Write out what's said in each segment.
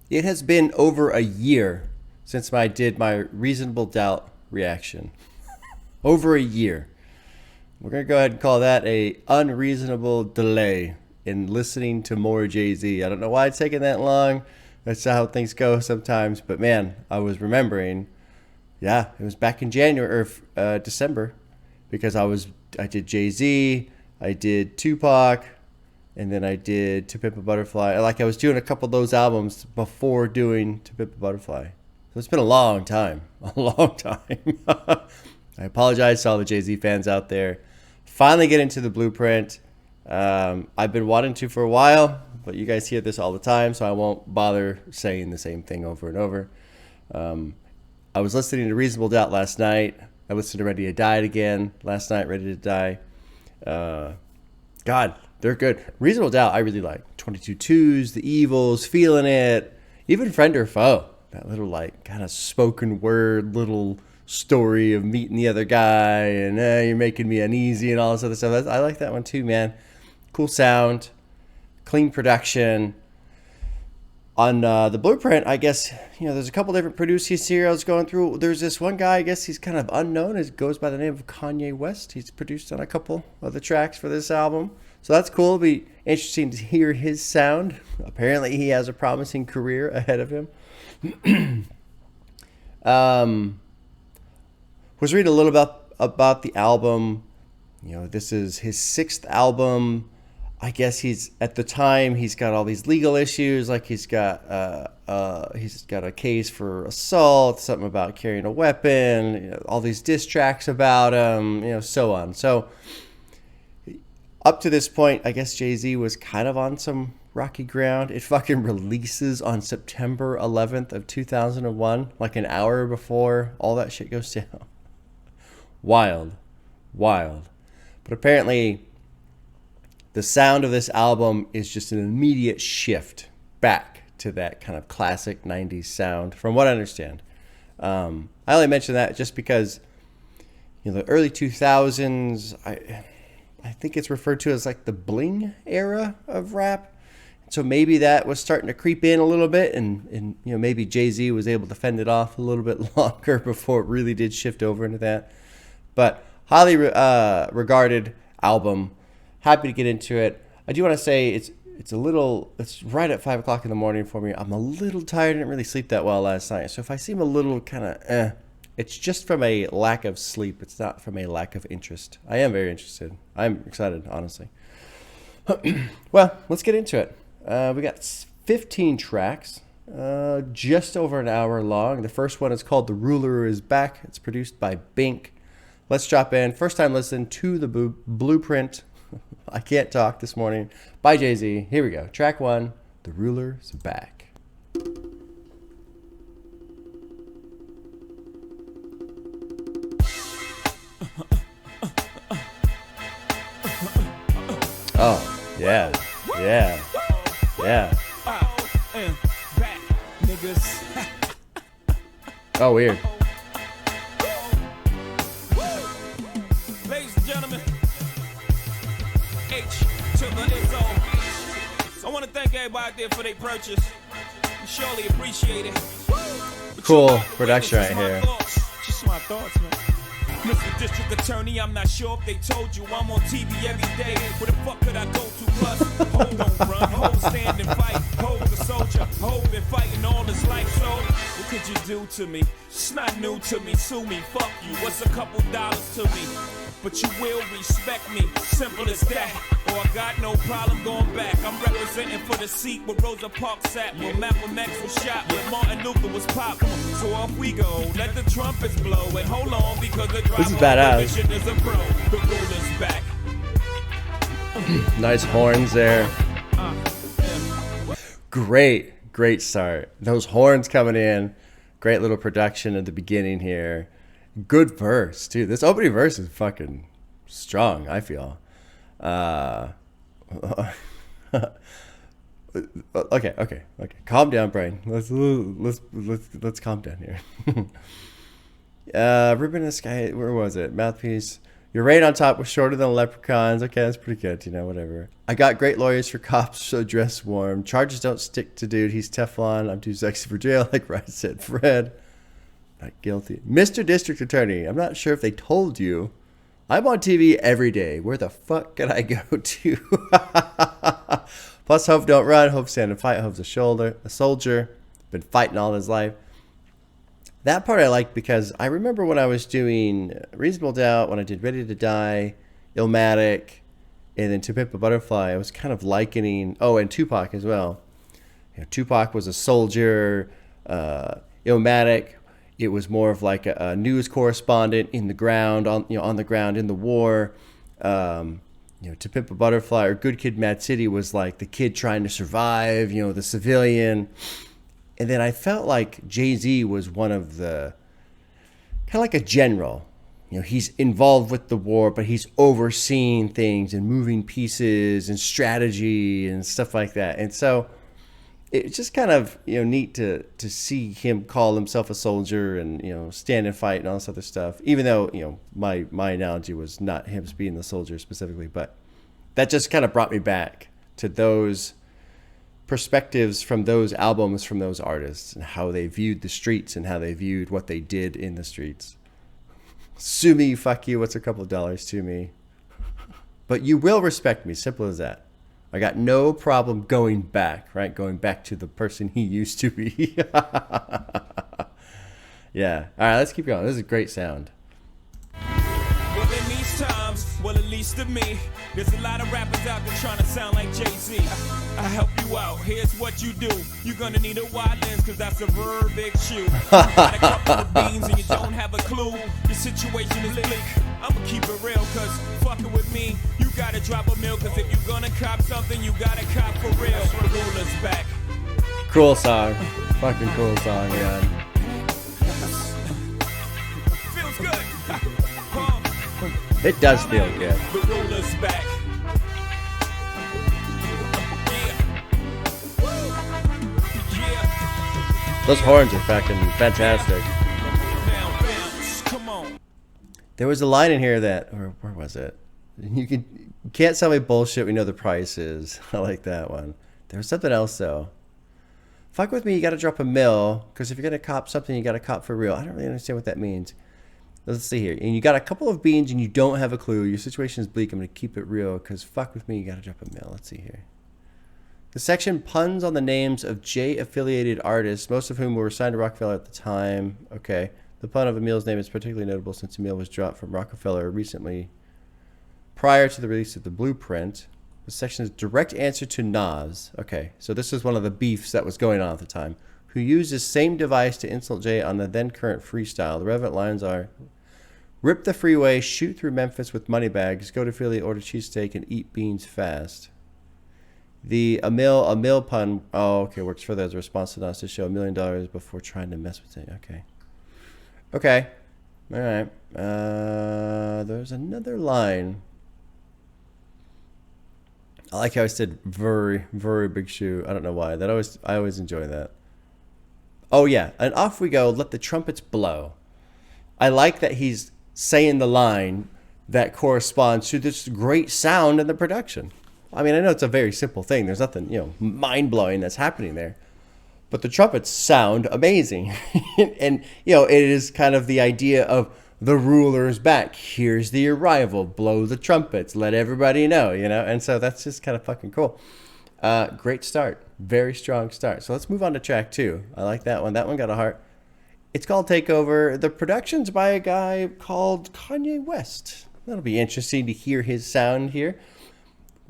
It has been over a year since I did my Reasonable Doubt reaction. Over a year. We're going to go ahead and call that a unreasonable delay in listening to more Jay-Z. I don't know why it's taking that long. That's how things go sometimes. But man, I was remembering, yeah, it was back in January or December, because I did Jay-Z, I did Tupac, and then I did To Pimp a Butterfly. Like, I was doing a couple of those albums before doing To Pimp a Butterfly. So it's been a long time. A long time. I apologize to all the Jay-Z fans out there. Finally get into the Blueprint. I've been wanting to for a while, but you guys hear this all the time, so I won't bother saying the same thing over and over. I was listening to Reasonable Doubt last night. I listened to Ready to Die again last night, Ready to Die. God, they're good. Reasonable Doubt, I really like. 22 Twos, The Evils, Feeling It, even Friend or Foe. That little, like, kind of spoken word little story of meeting the other guy and you're making me uneasy and all this other stuff. I like that one too, man. Cool sound, clean production. On the Blueprint, I guess, there's a couple different producers here I was going through. There's this one guy, I guess he's kind of unknown. It goes by the name of Kanye West. He's produced on a couple of the tracks for this album. So that's cool. It'll be interesting to hear his sound. Apparently he has a promising career ahead of him. Was reading a little about the album. This is his 6th album. I guess he's got all these legal issues. Like he's got a case for assault, something about carrying a weapon, all these diss tracks about him, so on. So up to this point, I guess Jay-Z was kind of on some rocky ground. It fucking releases on September 11th of 2001, like an hour before all that shit goes down. Wild. But apparently the sound of this album is just an immediate shift back to that kind of classic 90s sound, from what I understand. I only mention that just because, the early 2000s, I think it's referred to as like the bling era of rap. So maybe that was starting to creep in a little bit, and maybe Jay-Z was able to fend it off a little bit longer before it really did shift over into that. But highly regarded album. Happy to get into it. I do want to say it's right at 5 o'clock in the morning for me. I'm a little tired. I didn't really sleep that well last night. So if I seem a little kind of it's just from a lack of sleep. It's not from a lack of interest. I am very interested. I'm excited, honestly. Well, let's get into it. We got 15 tracks, just over an hour long. The first one is called The Ruler Is Back. It's produced by Bink. Let's drop in. First time listen to the Blueprint. I can't talk this morning. By Jay-Z. Here we go. Track 1, The Ruler's Back. Oh, yeah. Oh, weird. Ladies and gentlemen, H to the Izzo. I want to thank everybody out there for their purchase. We surely appreciate it. Cool production right here. Just my thoughts, man. Mr. District Attorney, I'm not sure if they told you I'm on TV every day. Where the fuck could I go to? Plus, Ho don't run, Ho stand and fight. Ho's a soldier, Ho been fighting all his life. So, what could you do to me? It's not new to me, sue me, fuck you. What's a couple dollars to me? But you will respect me, simple as that. Or I got no problem going back. I'm representing for the seat where Rosa Parks sat, where Malcolm X was shot, where Martin Luther was popped. So off we go, let the trumpets blow, and hold on because the driver is a pro. The ruler's back. Nice horns there. Great start. Those horns coming in. Great little production at the beginning here. Good verse, too. This opening verse is fucking strong, I feel. Okay. Calm down, Brian. Let's calm down here. Ribbon in the Sky, where was it? Mouthpiece. Your reign on top was shorter than leprechauns. Okay, that's pretty good. You know, whatever. I got great lawyers for cops, so dress warm. Charges don't stick to dude. He's Teflon. I'm too sexy for jail, like Ryan said. Fred. Not guilty. Mr. District Attorney. I'm not sure if they told you. I'm on TV every day. Where the fuck can I go to? Plus, H.O.V.A don't run. H.O.V.A stand and fight. H.O.V.'s a soldier. Been fighting all his life. That part I like because I remember when I was doing Reasonable Doubt, when I did Ready to Die, Illmatic, and then To Pimp a Butterfly, I was kind of likening... Oh, and Tupac as well. You know, Tupac was a soldier. Illmatic, it was more of like a news correspondent in the ground, on the ground in the war. To Pimp a Butterfly or Good Kid, Mad City was like the kid trying to survive, the civilian. And then I felt like Jay-Z was one of the, kind of like a general. He's involved with the war, but he's overseeing things and moving pieces and strategy and stuff like that. And so it's just kind of, neat to see him call himself a soldier and, stand and fight and all this other stuff. Even though, my analogy was not him being the soldier specifically, but that just kind of brought me back to those perspectives from those albums, from those artists, and how they viewed the streets and how they viewed what they did in the streets. Sue me, fuck you, what's a couple of dollars to me? But you will respect me, simple as that. I got no problem going back, right? Going back to the person he used to be. Yeah. All right, let's keep going. This is a great sound. Well, in these times, at least to me, there's a lot of rappers out there trying to sound like Jay-Z. I help you out. Here's what you do. You're gonna need a wide lens, cause that's a very big shoe. You got a couple of beans and you don't have a clue. Your situation is bleak. I'ma keep it real, cause fucking with me, you gotta drop a mill, cause if you're gonna cop something, you gotta cop for real. The ruler's back. Cool song. Fucking cool song, yeah. Feels good. It does feel good. The ruler's back. Those horns are fucking fantastic. Come on. There was a line in here that, or where was it? You can't sell me bullshit. We know the price is. I like that one. There was something else though. Fuck with me. You got to drop a mill, because if you're gonna cop something, you got to cop for real. I don't really understand what that means. Let's see here. And you got a couple of beans and you don't have a clue. Your situation is bleak. I'm going to keep it real because fuck with me. You got to drop a mill. Let's see here. The section puns on the names of J-affiliated artists, most of whom were signed to Rockefeller at the time. Okay. The pun of Emil's name is particularly notable since Emil was dropped from Rockefeller recently prior to the release of the Blueprint. The section is direct answer to Nas. Okay. So this is one of the beefs that was going on at the time. Who used the same device to insult Jay on the then current freestyle. The relevant lines are: rip the freeway, shoot through Memphis with money bags, go to Philly, order cheesesteak, and eat beans fast. The a mill pun, oh, okay, works further as a response to Nas to show $1 million before trying to mess with it. Okay. All right. There's another line. I like how I said very, very big shoe. I don't know why. I always enjoy that. Oh, yeah. And off we go. Let the trumpets blow. I like that he's saying the line that corresponds to this great sound in the production. I mean, I know it's a very simple thing. There's nothing, mind-blowing that's happening there. But the trumpets sound amazing. And, it is kind of the idea of the ruler's back. Here's the arrival. Blow the trumpets. Let everybody know, And so that's just kind of fucking cool. Great start. Very strong start. So let's move on to track 2. I like that one. That one got a heart. It's called Takeover. The production's by a guy called Kanye West. That'll be interesting to hear his sound here.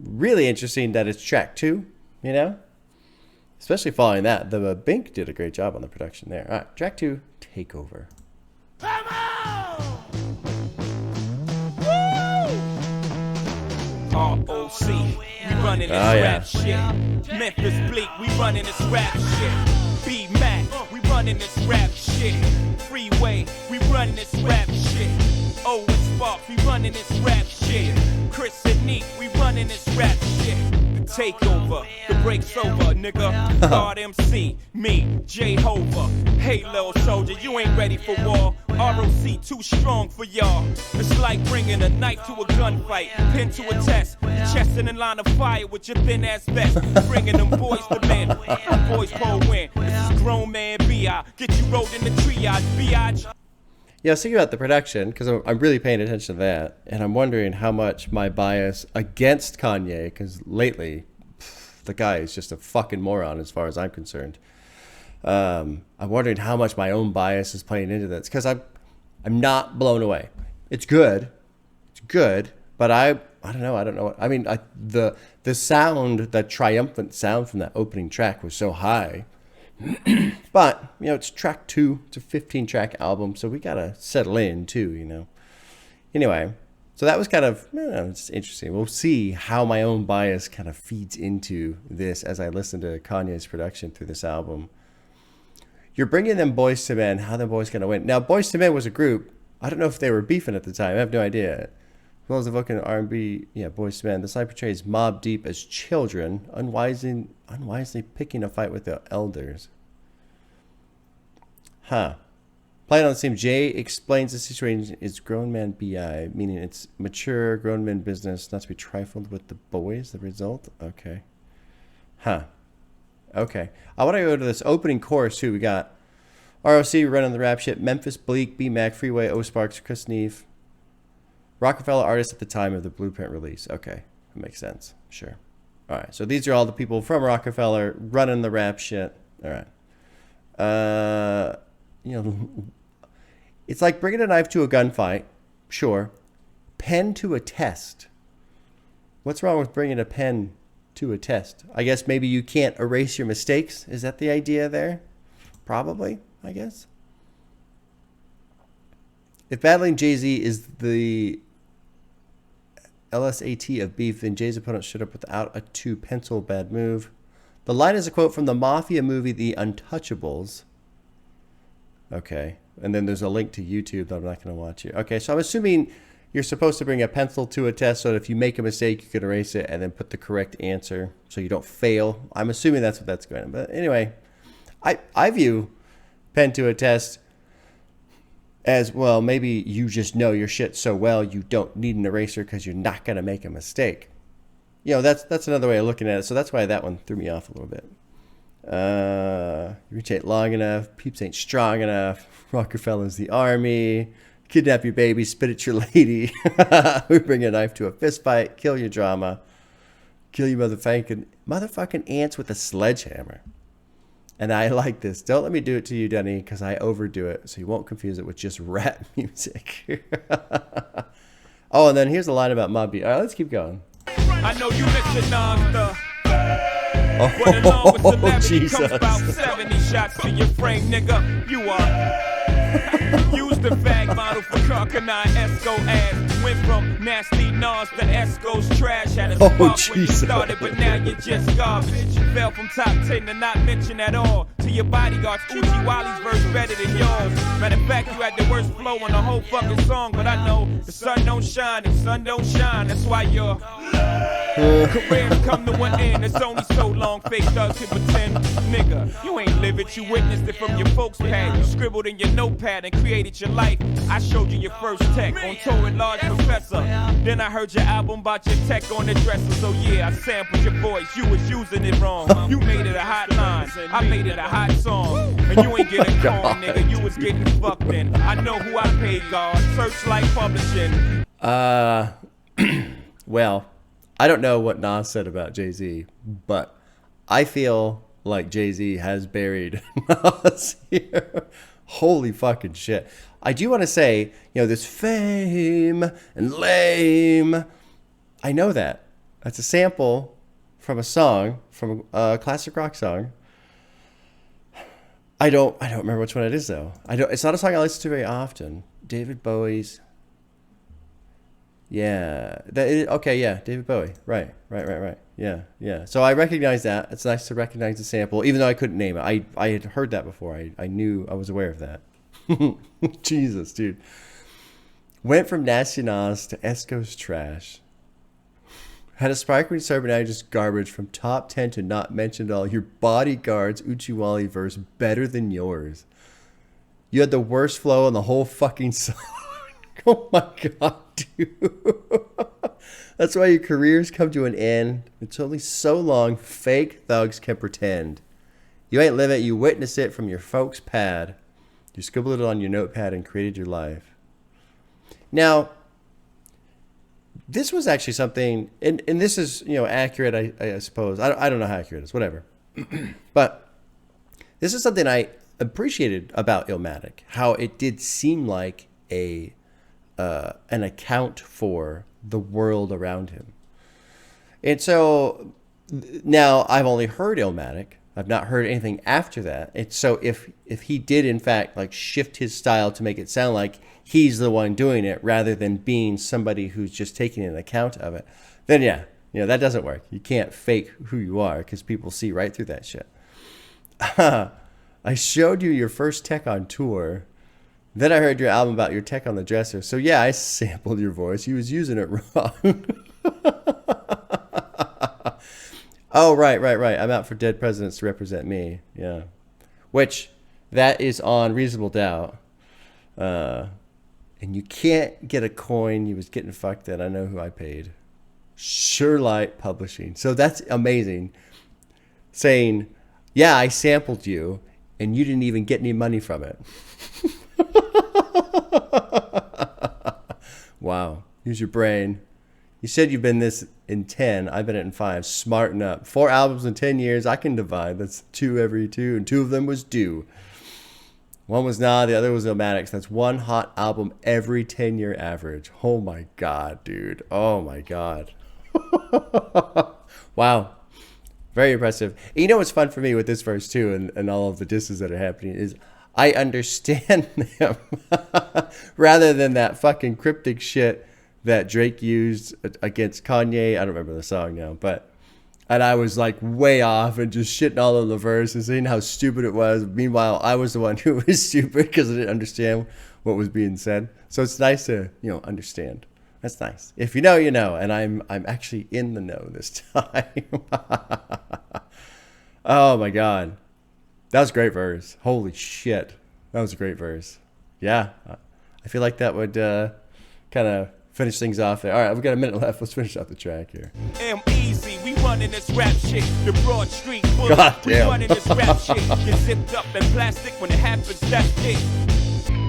Really interesting that it's track 2, Especially following that. The Bink did a great job on the production there. All right, track 2, Takeover. Come on! ROC, we running this rap shit. Memphis Bleak, we running this rap shit. B-Mac, we running this rap shit. Freeway, we running this rap shit. Oh, and Sparks, we running this rap shit. Chris and Neek, we running this rap shit. The Takeover, the break's over, nigga. God MC, me, Jehovah. Hey, little soldier, you ain't ready for war. ROC too strong for y'all. It's like bringing a knife to a gunfight, pin to a test, your chest in a line of fire with your thin ass vest. Bringing them boys to men, boys pull win. This is grown man B.I. Get you rolled in the triage, B.I. Yeah, I was thinking about the production because I'm really paying attention to that, and I'm wondering how much my bias against Kanye, because lately, the guy is just a fucking moron as far as I'm concerned. I'm wondering how much my own bias is playing into this, because I'm not blown away. It's good, but I don't know. I mean, the sound, that triumphant sound from that opening track was so high. But, you know, it's track 2. It's a 15-track album, so we got to settle in, too, you know. Anyway, so that was kind of, it's interesting. We'll see how my own bias kind of feeds into this as I listen to Kanye's production through this album. You're bringing them Boys to Men. How the Boys going to win? Now, Boys to Men was a group. I don't know if they were beefing at the time. I have no idea. As well as evoking R&B, Boys to Men. The song portrays Mobb Deep as children, unwisely picking a fight with the elders. Playing on the same, Jay explains the situation is grown man BI, meaning it's mature grown men business, not to be trifled with the boys. The result? Okay. Okay. I want to go to this opening chorus, too. We got ROC running the rap shit, Memphis, Bleak, B-Mac, Freeway, O-Sparks, Chris Neef. Rockefeller artists at the time of the Blueprint release. Okay. That makes sense. Sure. All right. So these are all the people from Rockefeller running the rap shit. All right. It's like bringing a knife to a gunfight. Sure. Pen to a test. What's wrong with bringing a pen to a test? I guess maybe you can't erase your mistakes. Is that the idea there? Probably, I guess. If battling Jay-Z is the LSAT of beef, then Jay's opponent stood up without a two-pencil bad move. The line is a quote from the Mafia movie The Untouchables. Okay. And then there's a link to YouTube that I'm not going to watch here. Okay, so I'm assuming you're supposed to bring a pencil to a test so that if you make a mistake, you can erase it and then put the correct answer so you don't fail. I'm assuming that's what that's going to. But anyway, I view pen to a test as, well, maybe you just know your shit so well you don't need an eraser because you're not going to make a mistake. You know, that's another way of looking at it. So that's why that one threw me off a little bit. Reach ain't long enough. Peeps ain't strong enough. Rockefeller's the army. Kidnap your baby. Spit at your lady. We bring a knife to a fist fight. Kill your drama. Kill your motherfucking ants with a sledgehammer. And I like this. Don't let me do it to you, Denny, because I overdo it, so you won't confuse it with just rap music. Oh, and then here's a line about Mobb Deep. All right, let's keep going. I know you missing on Oh, Jesus. About 70 shots to your frame, nigga. You are. Use the fag model for Carcanine Esco ass. Went from nasty Nas to Esco's trash. Had a spark when you started, but now you're just garbage. Fell from top 10 to not mention at all. To your bodyguards, Uchi Wally's verse better than yours. Matter of fact, you had the worst flow on the whole fucking song. But I know the sun don't shine and sun don't shine. That's why your career's come to an end. It's only so long fake thugs can pretend. Nigga, you ain't live it, you witnessed it from your folks' pad. You scribbled in your notepad and created your life. I showed you your first tech on tour with Large Professor. Then I heard your album about your tech on the dresser. So yeah, I sampled your voice, you was using it wrong. You made it a hot line, I made it a hot song. And you ain't getting corn, nigga, you was getting fucked in. I know who I paid, God, Searchlight Publishing. Well, I don't know what Nas said about Jay-Z, but I feel like Jay-Z has buried Nas here. Holy fucking shit. I do want to say, you know, this fame and lame. I know that. That's a sample from a song, from a classic rock song. I don't remember which one it is, though. It's not a song I listen to very often. David Bowie's. Yeah. David Bowie. Right. Yeah. So I recognize that. It's nice to recognize the sample, even though I couldn't name it. I had heard that before. I knew, I was aware of that. Jesus, dude. Went from Nasty Nas to Esco's trash. Had a sparkling serve, but now you're just garbage. From top 10 to not mentioned all. Your bodyguard's Uchiwali verse better than yours. You had the worst flow on the whole fucking song. Oh my god, dude. That's why your careers come to an end. It's only so long fake thugs can pretend. You ain't live it, you witness it from your folks' pad. You scribbled it on your notepad and created your life. Now, this was actually something, and this is, you know, accurate, I suppose. I don't know how accurate it is, whatever. But this is something I appreciated about Illmatic, how it did seem like an account for the world around him. And so now I've only heard Illmatic. I've not heard anything after that. And so if he did in fact like shift his style to make it sound like he's the one doing it rather than being somebody who's just taking an account of it, then yeah, you know, that doesn't work. You can't fake who you are because people see right through that shit. I showed you your first tech on tour. Then I heard your album about your tech on the dresser. So yeah, I sampled your voice. He was using it wrong. Oh, right. I'm out for dead presidents to represent me. Yeah. Which, that is on Reasonable Doubt. And you can't get a coin. You was getting fucked then. I know who I paid. Sure Light Publishing. So that's amazing. Saying, yeah, I sampled you, and you didn't even get any money from it. Wow. Use your brain. You said you've been this in 10. I've been it in 5. Smarten up. 4 albums in 10 years. I can divide. That's 2 every 2. And 2 of them was due. One was Nah. The other was Illmatic. That's 1 hot album every 10-year average. Oh, my God, dude. Oh, my God. Wow. Very impressive. You know what's fun for me with this verse, too, and all of the disses that are happening is I understand them rather than that fucking cryptic shit that Drake used against Kanye. I don't remember the song now, and I was like way off and just shitting all over the verse and saying how stupid it was. Meanwhile, I was the one who was stupid because I didn't understand what was being said. So it's nice to, you know, understand. That's nice. If you know, you know, and I'm actually in the know this time. Oh my God. That was a great verse. Holy shit. That was a great verse. Yeah. I feel like that would kind of finish things off there. All right, we've got a minute left. Let's finish out the track here. Easy, we running this rap shit. The broad street bully. God We damn. running this rap shit. Get zipped up in plastic when it happens, that's it.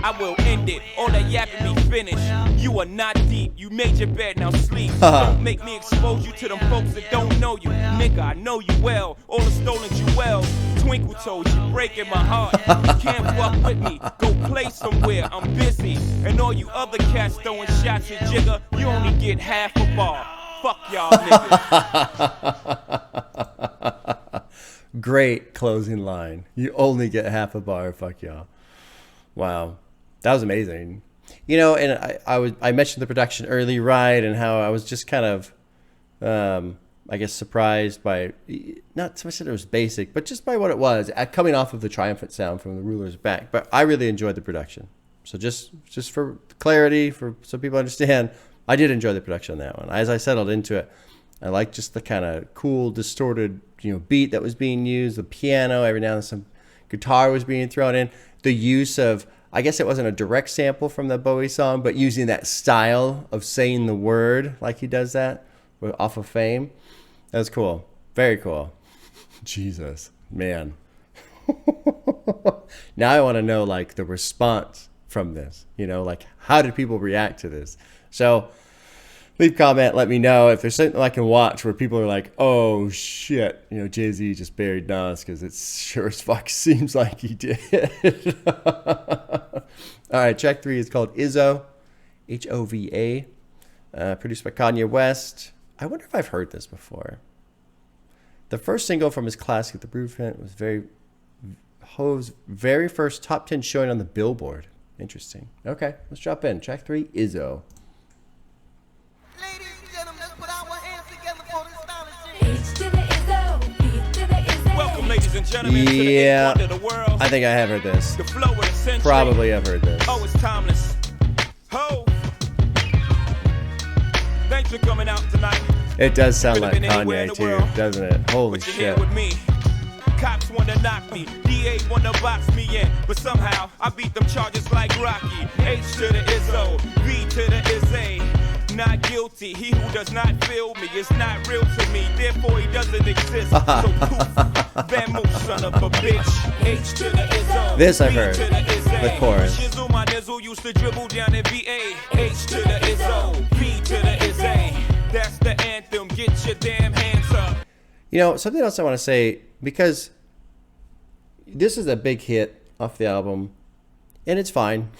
I will end it. All that yapping me finished. You are not deep. You made your bed, now sleep. Don't make me expose you to them folks that don't know you. Nigga, I know you well. All the stolen jewels. Twinkle toes, you breaking my heart. You can't fuck with me. Go play somewhere. I'm busy. And all you other cats throwing shots at Jigga, you only get half a bar. Fuck y'all niggas. Great closing line. You only get half a bar. Fuck y'all. Wow. That was amazing. You know, and I mentioned the production early, right, and how I was just kind of, I guess, surprised by, not so much that it was basic, but just by what it was, coming off of the triumphant sound from the Ruler's Back. But I really enjoyed the production. So just for clarity, so people understand, I did enjoy the production on that one. As I settled into it, I liked just the kind of cool, distorted, you know, beat that was being used, the piano, every now and then some guitar was being thrown in, the use of, I guess it wasn't a direct sample from the Bowie song, but using that style of saying the word like he does that off of Fame. That was cool. Very cool. Jesus, man. Now I want to know, like, the response from this. You know, like, how did people react to this? So leave a comment, let me know if there's something I can watch where people are like, oh shit, you know, Jay-Z just buried Nas, because it sure as fuck seems like he did. All right, track 3 is called Izzo, H.O.V.A, produced by Kanye West. I wonder if I've heard this before. The first single from his classic, The Blueprint, was H.O.V.'s very first top 10 showing on the Billboard. Interesting. Okay, let's drop in. Track 3, Izzo. Ladies and gentlemen, let's put our hands together for this astonishing. H to the Izzo, B to the Izzo. Welcome, ladies and gentlemen, to the Yeah, eighth wonder of the world. I think I have heard this. The flow of the century. Probably have heard this. Oh, it's timeless. Ho! Thanks for coming out tonight. It does sound Could've like been anywhere in Kanye the too, world, doesn't it? Holy but you're here shit. with me. Cops wanna knock me, DA wanna box me in, but somehow I beat them charges like Rocky. H to the Izzo, V to the Izzy. Not guilty, he who does not feel me is not real to me, therefore he doesn't exist. So poof, Van Moose, son of a bitch. H to the Izzo, This I've V heard, to the Izzy. the chorus. Shizzle, my nizzle used to dribble down in VA. H to the Izzo, V to the Izzy. That's the anthem, get your damn hands up. You know, something else I want to say, because this is a big hit off the album, and it's fine.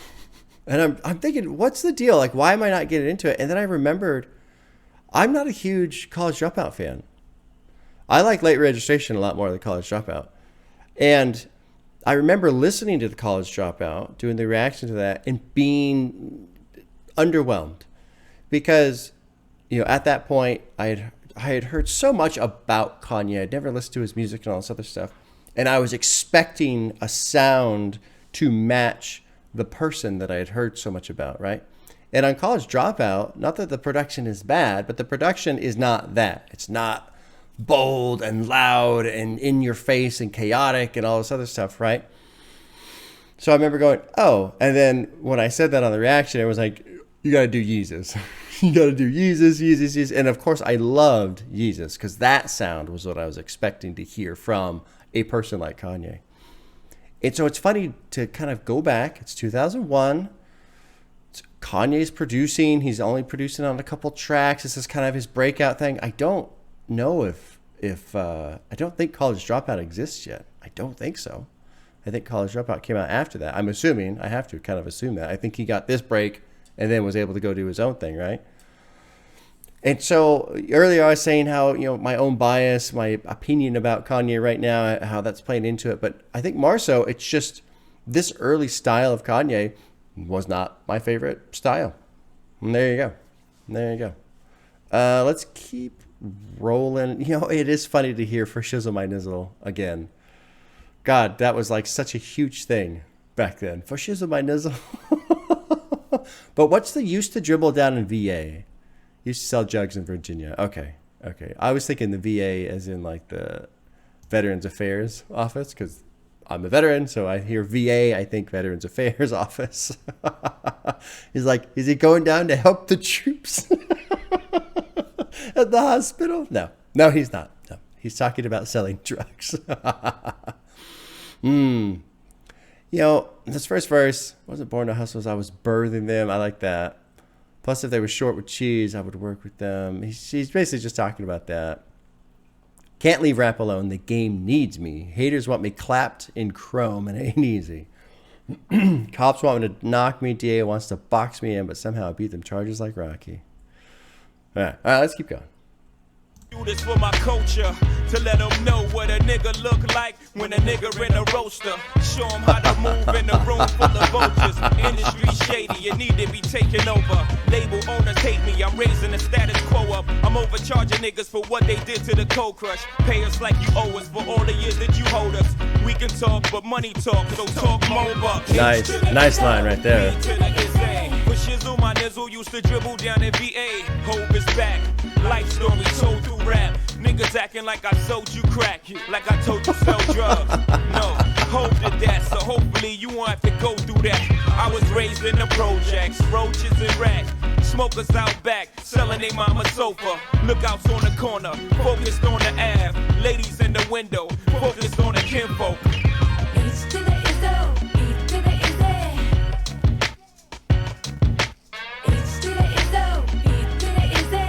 And I'm thinking, what's the deal? Like, why am I not getting into it? And then I remembered, I'm not a huge College Dropout fan. I like Late Registration a lot more than College Dropout. And I remember listening to the College Dropout, doing the reaction to that, and being underwhelmed. Because, you know, at that point, I had heard so much about Kanye. I'd never listened to his music and all this other stuff. And I was expecting a sound to match the person that I had heard so much about, right? And on College Dropout, not that the production is bad, but the production is not that. It's not bold and loud and in your face and chaotic and all this other stuff, right? So I remember going, oh, and then when I said that on the reaction, it was like, you got to do Yeezus. You got to do Yeezus. And of course, I loved Yeezus because that sound was what I was expecting to hear from a person like Kanye. And so it's funny to kind of go back. It's 2001. Kanye's producing. He's only producing on a couple tracks. This is kind of his breakout thing. I don't know if I don't think College Dropout exists yet. I don't think so. I think College Dropout came out after that. I'm assuming. I have to kind of assume that. I think he got this break and then was able to go do his own thing, right? And so earlier I was saying how, you know, my own bias, my opinion about Kanye right now, how that's playing into it. But I think more so, it's just this early style of Kanye was not my favorite style. And there you go. There you go. Let's keep rolling. You know, it is funny to hear For Shizzle My Nizzle again. God, that was like such a huge thing back then. For Shizzle My Nizzle. But what's the used to dribble down in VA? Used to sell jugs in Virginia. Okay. I was thinking the VA as in like the Veterans Affairs office because I'm a veteran, so I hear VA, I think Veterans Affairs office. He's like, is he going down to help the troops at the hospital? No, he's not. No, he's talking about selling drugs. You know, this first verse, wasn't born to hustle, I was birthing them. I like that. Plus, if they were short with cheese, I would work with them. He's basically just talking about that. Can't leave rap alone. The game needs me. Haters want me clapped in chrome, and it ain't easy. Cops want me to knock me. DA wants to box me in, but somehow I beat them charges like Rocky. All right, let's keep going. Do this for my culture, to let them know what a nigga look like when a nigga in a roaster. Show them how to move in a room full of vultures. Industry shady, you need to be taken over. Label owners hate me, I'm raising the status quo up. I'm overcharging niggas for what they did to the cold crush. Pay us like you owe us for all the years that you hold us. We can talk, but money talk, so talk more bucks. Nice line right there. For Shizzle, my nizzle used to dribble down in VA. Hope is back. Life story told through rap. Niggas acting like I sold you crack, like I told you sell drugs. No, hope did that, so hopefully you won't have to go through that. I was raised in the projects, roaches and rats. Smokers out back, selling they mama sofa. Lookouts on the corner, focused on the Ave. Ladies in the window, focused on the kinfolk. H to the Izzo, E to the Izzy. H to the Izzo, E to the Izzy.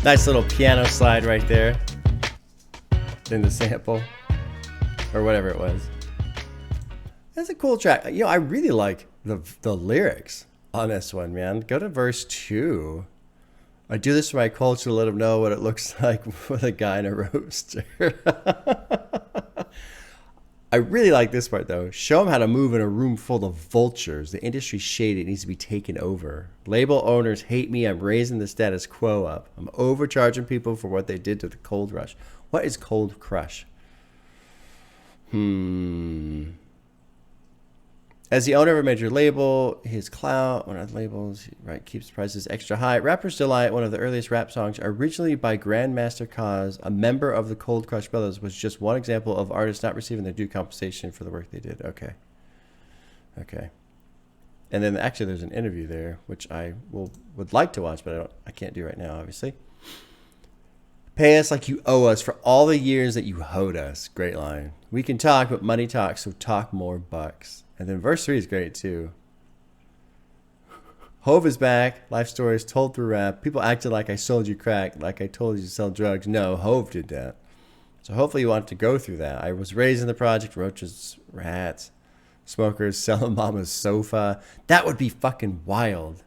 Nice little piano slide right there. In the sample. Or whatever it was. That's a cool track. You know, I really like the lyrics on this one, man. Go to verse 2. I do this for my culture to let them know what it looks like with a guy in a roaster. I really like this part, though. Show them how to move in a room full of vultures. The industry's shady. It needs to be taken over. Label owners hate me. I'm raising the status quo up. I'm overcharging people for what they did to the Cold Rush. What is Cold Crush? As the owner of a major label, his clout, one of the labels, right, keeps prices extra high. Rapper's Delight, one of the earliest rap songs, originally by Grandmaster Caz, a member of the Cold Crush Brothers, was just one example of artists not receiving their due compensation for the work they did. Okay. And then actually there's an interview there, which I would like to watch, but I can't do right now, obviously. Pay us like you owe us for all the years that you hoed us. Great line. We can talk, but money talks, so talk more bucks. And then verse 3 is great too. H.O.V.A is back. Life stories told through rap. People acted like I sold you crack, like I told you to sell drugs. No, H.O.V.A did that. So hopefully you want to go through that. I was raised in the project. Roaches, rats, smokers, selling mama's sofa. That would be fucking wild.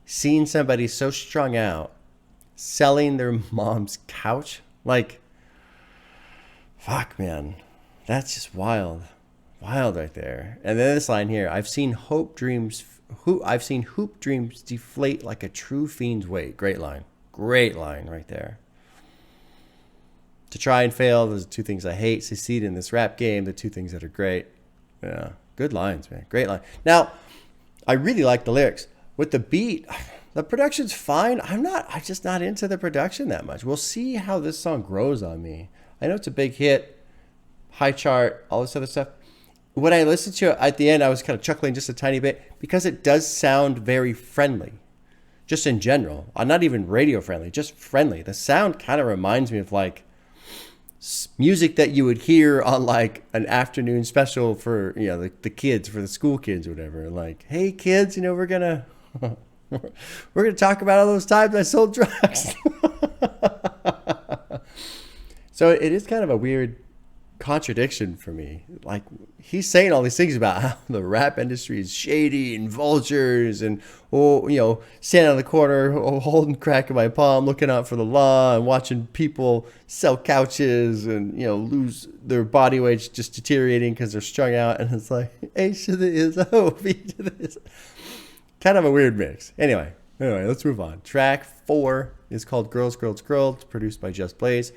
Seeing somebody so strung out, selling their mom's couch. Like, fuck, man. That's just wild. Wild right there. And then this line here. I've seen hoop dreams deflate like a true fiend's weight. Great line. Great line right there. To try and fail, those are two things I hate. Succeed in this rap game, the two things that are great. Yeah. Good lines, man. Great line. Now, I really like the lyrics. With the beat, the production's fine. I'm just not into the production that much. We'll see how this song grows on me. I know it's a big hit, high chart, all this other stuff. When I listened to it at the end, I was kind of chuckling just a tiny bit because it does sound very friendly, just in general. Not even radio friendly, just friendly. The sound kind of reminds me of like music that you would hear on like an afternoon special for, you know, the kids, for the school kids or whatever. Like, hey kids, you know, we're gonna talk about all those times I sold drugs. So it is kind of a weird contradiction for me. Like, he's saying all these things about how the rap industry is shady and vultures and, you know, standing on the corner holding crack in my palm, looking out for the law and watching people sell couches and, you know, lose their body weight just deteriorating because they're strung out. And it's like, H to the is, O, V to the is. Kind of a weird mix. Anyway, let's move on. Track 4 is called Girls, Girls, Girls, produced by Just Blaze.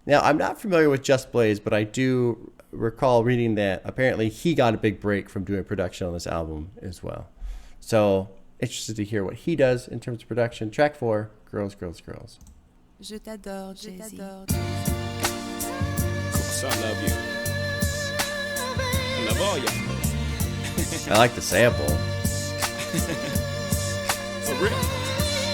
Now, I'm not familiar with Just Blaze, but I do recall reading that apparently he got a big break from doing production on this album as well. So, interested to hear what he does in terms of production. Track 4, Girls, Girls, Girls. Je t'adore, Jay-Z. So I love you. I love all you. I like the sample. For real.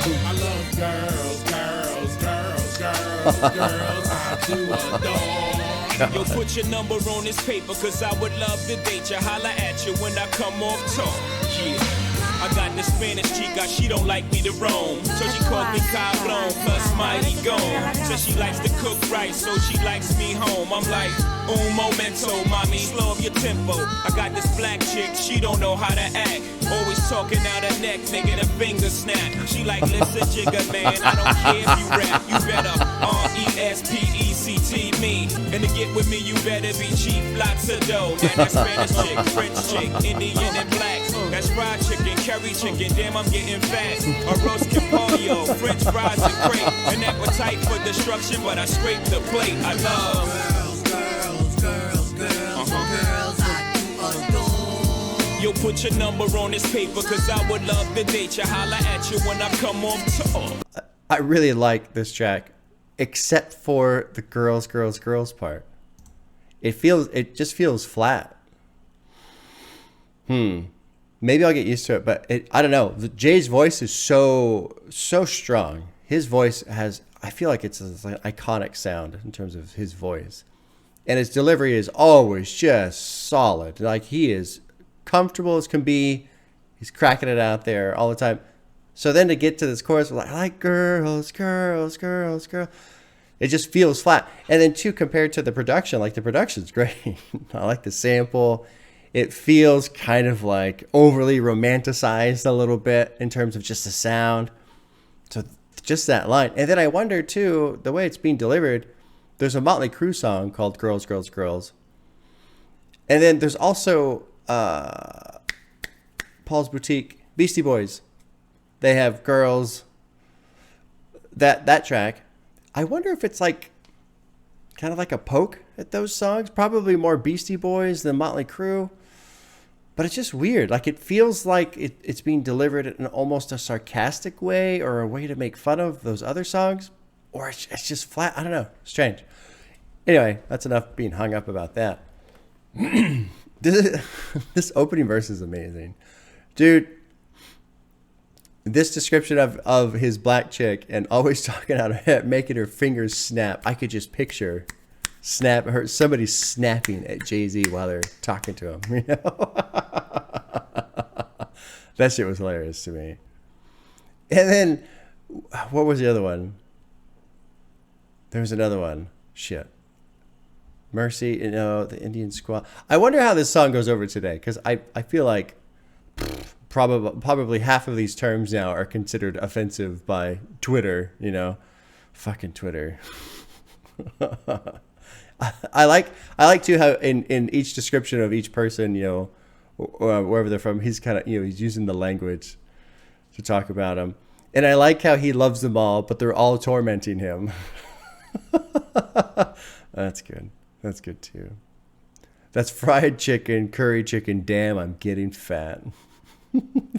I love girls, girls, girls, girls, girls. I do adore. Yo, put your number on this paper, cause I would love to date you. Holla at you when I come off tour. Yeah. I got this Spanish chica, she don't like me to roam. So she calls me Cablon, plus mighty gone. So she likes to cook right, so she likes me home. I'm like, un momento, mommy, slow up your tempo. I got this black chick, she don't know how to act. Always talking out her neck, making a finger snap. She like, listen, Jigga, man, I don't care if you rap. You better R-E-S-P-E-C-T me. And to get with me, you better be cheap, lots of dough. Now that Spanish chick, French chick, Indian and black. That's fried chicken, curry chicken, damn, I'm getting fat. Arroz con pollo, French fries are great. An appetite for destruction, but I scrape the plate. I love girls, girls, girls, girls, I do adore. Yo, put your number on this paper, cause I would love to date you. Holla at you when I come on tour. I really like this track, except for the girls, girls, girls part. It just feels flat. Maybe I'll get used to it, but I don't know. Jay's voice is so strong. His voice I feel like it's an iconic sound in terms of his voice. And his delivery is always just solid. Like, he is comfortable as can be. He's cracking it out there all the time. So then to get to this chorus, I like girls, girls, girls, girls. It just feels flat. And then too, compared to the production, like the production's great. I like the sample. It feels kind of like overly romanticized a little bit in terms of just the sound. So just that line. And then I wonder too, the way it's being delivered, there's a Motley Crue song called Girls, Girls, Girls. And then there's also Paul's Boutique, Beastie Boys. They have Girls, that track. I wonder if it's like kind of like a poke at those songs. Probably more Beastie Boys than Motley Crue. but it's just weird. Like it feels like it's being delivered in almost a sarcastic way or a way to make fun of those other songs, or it's just flat. I don't know. Strange. Anyway, that's enough being hung up about that. This opening verse is amazing, dude. This description of his black chick and always talking out her head, making her fingers snap. I could just picture somebody snapping at Jay-Z while they're talking to him. You know, that shit was hilarious to me. And then, what was the other one? There was another one. Shit. Mercy, you know, the Indian Squad. I wonder how this song goes over today, because I feel like probably half of these terms now are considered offensive by Twitter, you know. Fucking Twitter. I like too how in each description of each person, you know, wherever they're from, he's kind of, you know, he's using the language to talk about them. And I like how he loves them all, but they're all tormenting him. That's good. That's good too. That's fried chicken, curry chicken. Damn, I'm getting fat.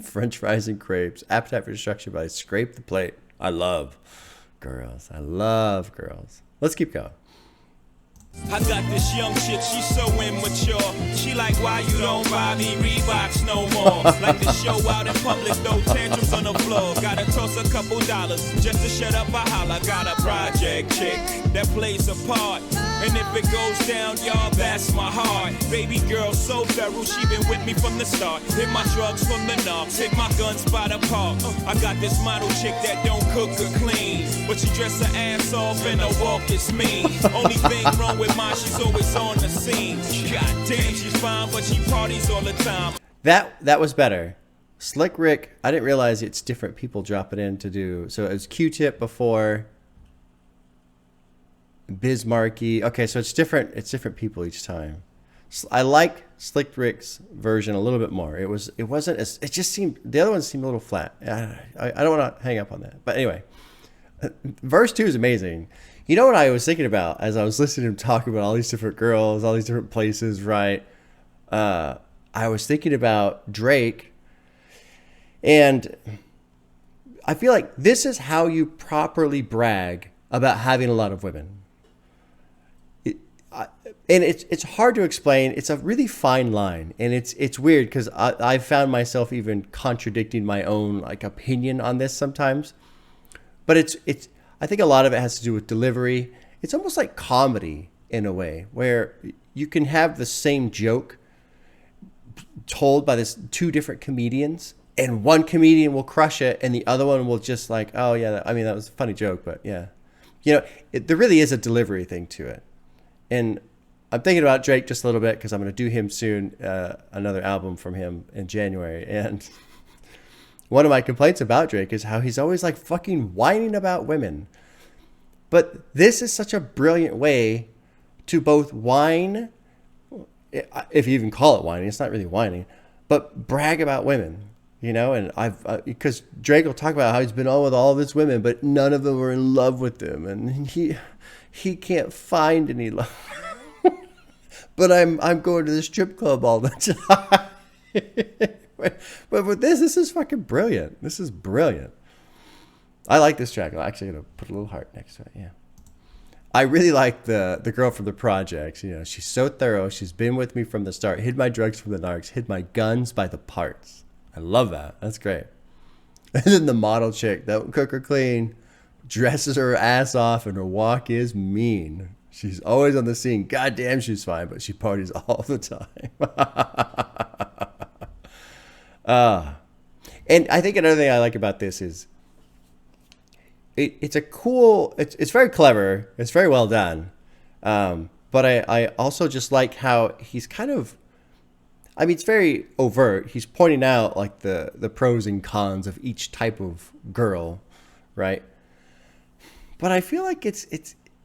French fries and crepes. Appetite for destruction, but I scrape the plate. I love girls. I love girls. Let's keep going. I got this young chick, she's so immature. She like, why you don't buy me Reeboks no more? Like to show out in public, throw tantrums on the floor. Gotta toss a couple dollars just to shut up a holler. Got a project chick that plays a part. And if it goes down, y'all, that's my heart. Baby girl so thorough, she been with me from the start. Hit my drugs from the knobs, hit my guns by the park. I got this model chick that don't cook or clean, but she dress her ass off and her walk is mean. Only thing wrong with mine, she's always on the scene. God damn, she's fine, but she parties all the time. That was better. Slick Rick, I didn't realize it's different people dropping in to do. So it was Q-Tip before, Bismarcky. Okay, so it's different. It's different people each time. I like Slick Rick's version a little bit more. It wasn't as, it just seemed, the other ones seemed a little flat. I don't want to hang up on that. But anyway, verse 2 is amazing. You know what I was thinking about as I was listening to him talk about all these different girls, all these different places, right? I was thinking about Drake, and I feel like this is how you properly brag about having a lot of women. And it's hard to explain. It's a really fine line, and it's weird because I've found myself even contradicting my own like opinion on this sometimes. But it's I think a lot of it has to do with delivery. It's almost like comedy in a way, where you can have the same joke told by this two different comedians, and one comedian will crush it, and the other one will just like, oh yeah, I mean that was a funny joke, but yeah, you know, there really is a delivery thing to it. And I'm thinking about Drake just a little bit because I'm going to do him soon, another album from him in January. And one of my complaints about Drake is how he's always like fucking whining about women. But this is such a brilliant way to both whine, if you even call it whining, it's not really whining, but brag about women, you know? And because Drake will talk about how he's been on with all of his women, but none of them were in love with him. And he can't find any love. But I'm going to the strip club all the time. But with this is fucking brilliant. This is brilliant. I like this track. I'm actually going to put a little heart next to it. Yeah. I really like the girl from the projects. You know, she's so thorough. She's been with me from the start. Hid my drugs from the narcs. Hid my guns by the parts. I love that. That's great. And then the model chick that will cook her clean, dresses her ass off, and her walk is mean. She's always on the scene. God damn, she's fine, but she parties all the time. And I think another thing I like about this is it's a cool, it's very clever. It's very well done. But I also just like how he's kind of, I mean, it's very overt. He's pointing out like the pros and cons of each type of girl, right? But I feel like it's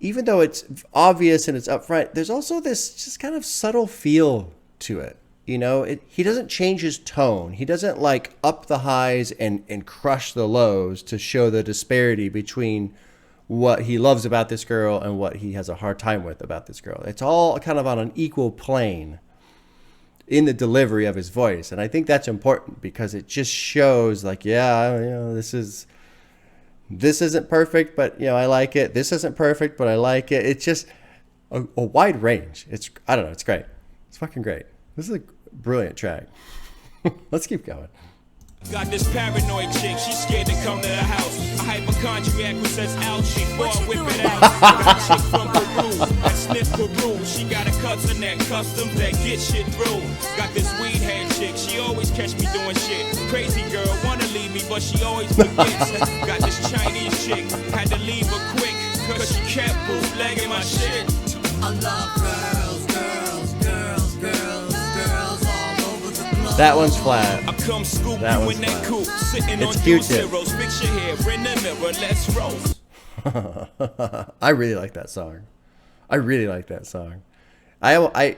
even though it's obvious and it's upfront, there's also this just kind of subtle feel to it. You know, he doesn't change his tone. He doesn't like up the highs and crush the lows to show the disparity between what he loves about this girl and what he has a hard time with about this girl. It's all kind of on an equal plane. in the delivery of his voice. And I think that's important because it just shows like, yeah, you know, this isn't perfect, but you know, I like it. This isn't perfect, but I like it. It's just a wide range. I don't know. It's great. It's fucking great. This is a brilliant track. Let's keep going. Got this paranoid chick, she's scared to come to the house. A hypochondriac who says ouchie, boy, whip it out. Got a chick from Peru, that sniff Peru. She got a cousin that customs that get shit through. Got this weed head chick, she always catch me doing shit. Crazy girl, wanna leave me, but she always forgets. Got this Chinese chick, had to leave her quick, cause she kept bootlegging my shit. I love girls, girls, girls, girls, girls all over the globe. That one's flat. I come scoop That you one's in that fine. coupe, sitting It's on cute, two too. zeros. Fix your hair in the mirror, let's roast. I really like that song. I really like that song. I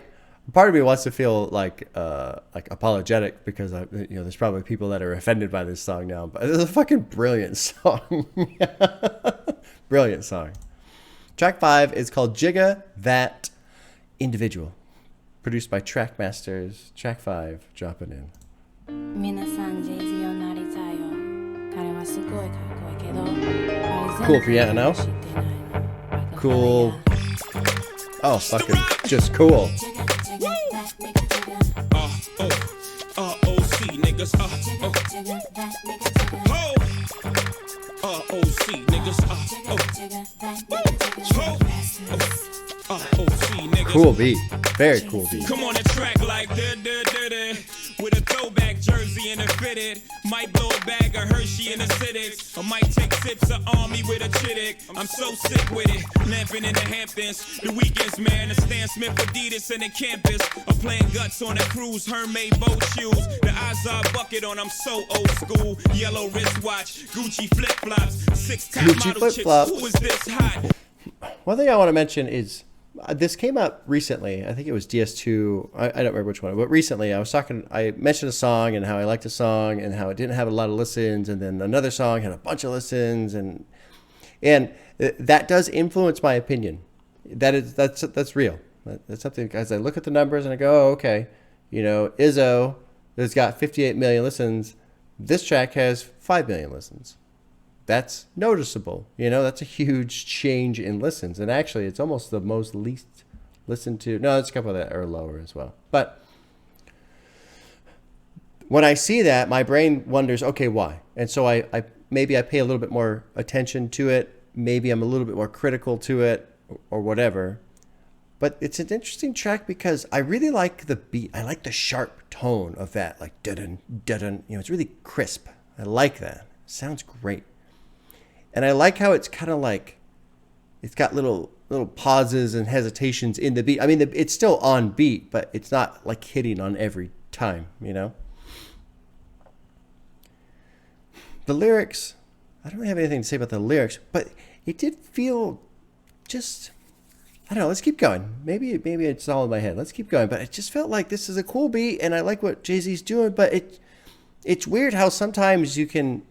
part of me wants to feel like apologetic because there's probably people that are offended by this song now, but it's a fucking brilliant song. Brilliant song. Track 5 is called Jigga That Individual, produced by Trackmasters. Track 5, dropping in. 皆さん Jay-Z をなりたいよ彼はすごいかっこいいけど Cool piano. Cool. Oh, fucking just cool. OC niggas, OC niggas, OC niggas. Cool beat. Very cool beat. Come on the track like with a throwback jersey and a fitted. Might blow a bag of Hershey in the acidics. I might take sips of Army with a chittick. I'm so sick with it. Lamping in the Hamptons. The weekends, man. The Stan Smith Adidas and the campus. I'm playing guts on a cruise. Hermaid boat shoes. The Izzo bucket on. I'm so old school. Yellow wristwatch. Gucci flip flops. 6-time Gucci model chicks. flip-flops. Who is this hot? One thing I want to mention is this came up recently. I think it was DS2. I don't remember which one, but recently I mentioned a song and how I liked a song and how it didn't have a lot of listens, and then another song had a bunch of listens, and that does influence my opinion. That's real. That's something, as I look at the numbers and I go, oh, okay, Izzo has got 58 million listens. This track has 5 million listens. That's noticeable. That's a huge change in listens. And actually, it's almost the most least listened to. No, it's a couple that are lower as well. But when I see that, my brain wonders, okay, why? And so I maybe I pay a little bit more attention to it. Maybe I'm a little bit more critical to it or whatever. But it's an interesting track because I really like the beat. I like the sharp tone of that, like dun dun. It's really crisp. I like that. It sounds great. And I like how it's kind of like, it's got little pauses and hesitations in the beat. I mean, it's still on beat, but it's not like hitting on every time, The lyrics, I don't really have anything to say about the lyrics, but it did feel just, I don't know, let's keep going. Maybe it's all in my head. Let's keep going. But it just felt like this is a cool beat, and I like what Jay-Z's doing, but it's weird how sometimes you can.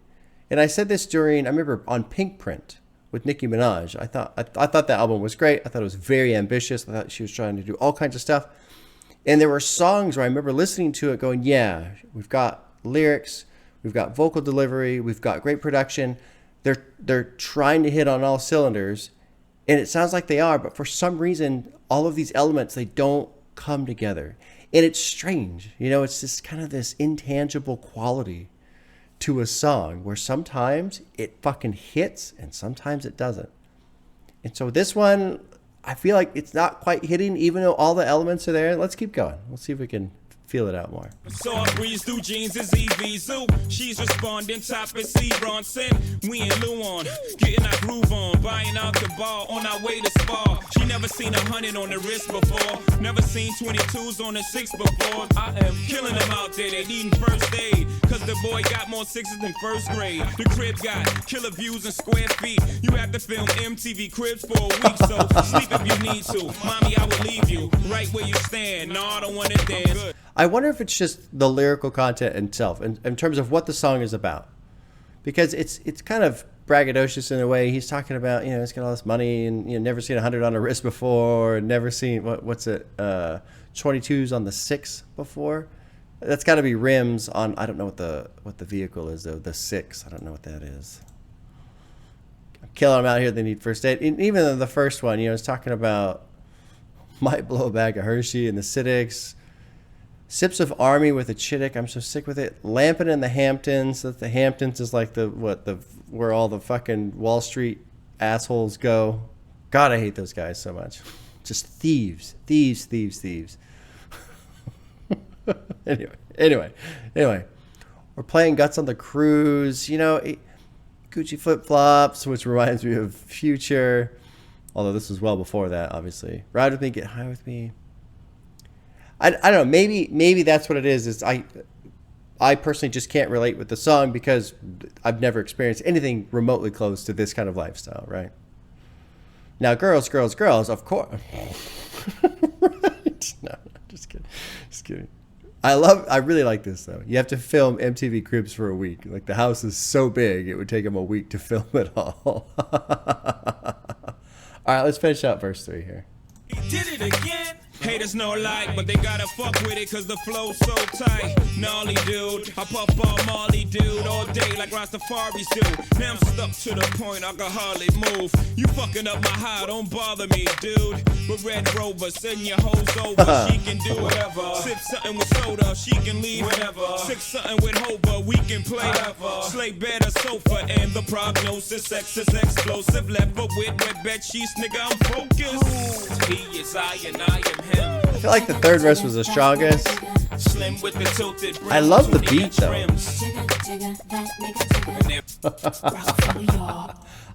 And I said this I remember on Pink Print with Nicki Minaj. I thought that album was great. I thought it was very ambitious. I thought she was trying to do all kinds of stuff. And there were songs where I remember listening to it going, yeah, we've got lyrics, we've got vocal delivery, we've got great production. They're trying to hit on all cylinders. And it sounds like they are, but for some reason, all of these elements, they don't come together. And it's strange. It's just kind of this intangible quality to a song where sometimes it fucking hits and sometimes it doesn't. And so this one, I feel like it's not quite hitting even though all the elements are there. Let's keep going. Let's see if we can feel it out more. So I breeze through jeans is Zoo. She's responding, top is C. Bronson. We in Luon, getting our groove on, buying out the bar on our way to Spa. She never seen 100 on the wrist before, never seen 22s on the 6 before. I am killing them out there, they needing first aid, cause the boy got more sixes than first grade. The crib got killer views and square feet. You have to film MTV Cribs for a week, so sleep if you need to. Mommy, I will leave you right where you stand. No, I don't wanna dance. I wonder if it's just the lyrical content itself in terms of what the song is about. Because it's kind of braggadocious in a way. He's talking about, you know, he's got all this money and, you know, never seen 100 on a wrist before, never seen what's it, 22s on the 6 before. That's got to be rims on. I don't know what the vehicle is though. The 6. I don't know what that is. I'm killing them out here. They need first aid. And even in the first one, you know, it's talking about might blow a bag of Hershey and the Civics. Sips of Army with a Chittick. I'm so sick with it. Lamping in the Hamptons. That the Hamptons is like where all the fucking Wall Street assholes go. God, I hate those guys so much. Just thieves. Anyway, we're playing Guts on the Cruise. You know, Gucci flip flops, which reminds me of Future. Although this was well before that, obviously. Ride with me, get high with me. I don't know. Maybe that's what it is. Is I personally just can't relate with the song because I've never experienced anything remotely close to this kind of lifestyle, right? Now, girls, of course. Right? No, just kidding. I really like this though. You have to film MTV Cribs for a week. Like the house is so big, it would take them a week to film it all. All right, let's finish out verse 3 here. He did it again. Haters no like, but they gotta fuck with it cause the flow's so tight. Gnarly dude, I puff on Marley dude all day like Rastafari's do. Now I'm stuck to the point I can hardly move. You fucking up my high, don't bother me, dude. With Red Rover, send your hoes over, she can do whatever. Sip something with soda, she can leave whenever. Sip something with Hova, we can play whatever. Slay bed or sofa, and the prognosis, sex is explosive. Left foot with wet bed sheets, nigga, I'm focused. He is I and I am him. I feel like the third verse was the strongest. Slim with the tilted I love the beat though.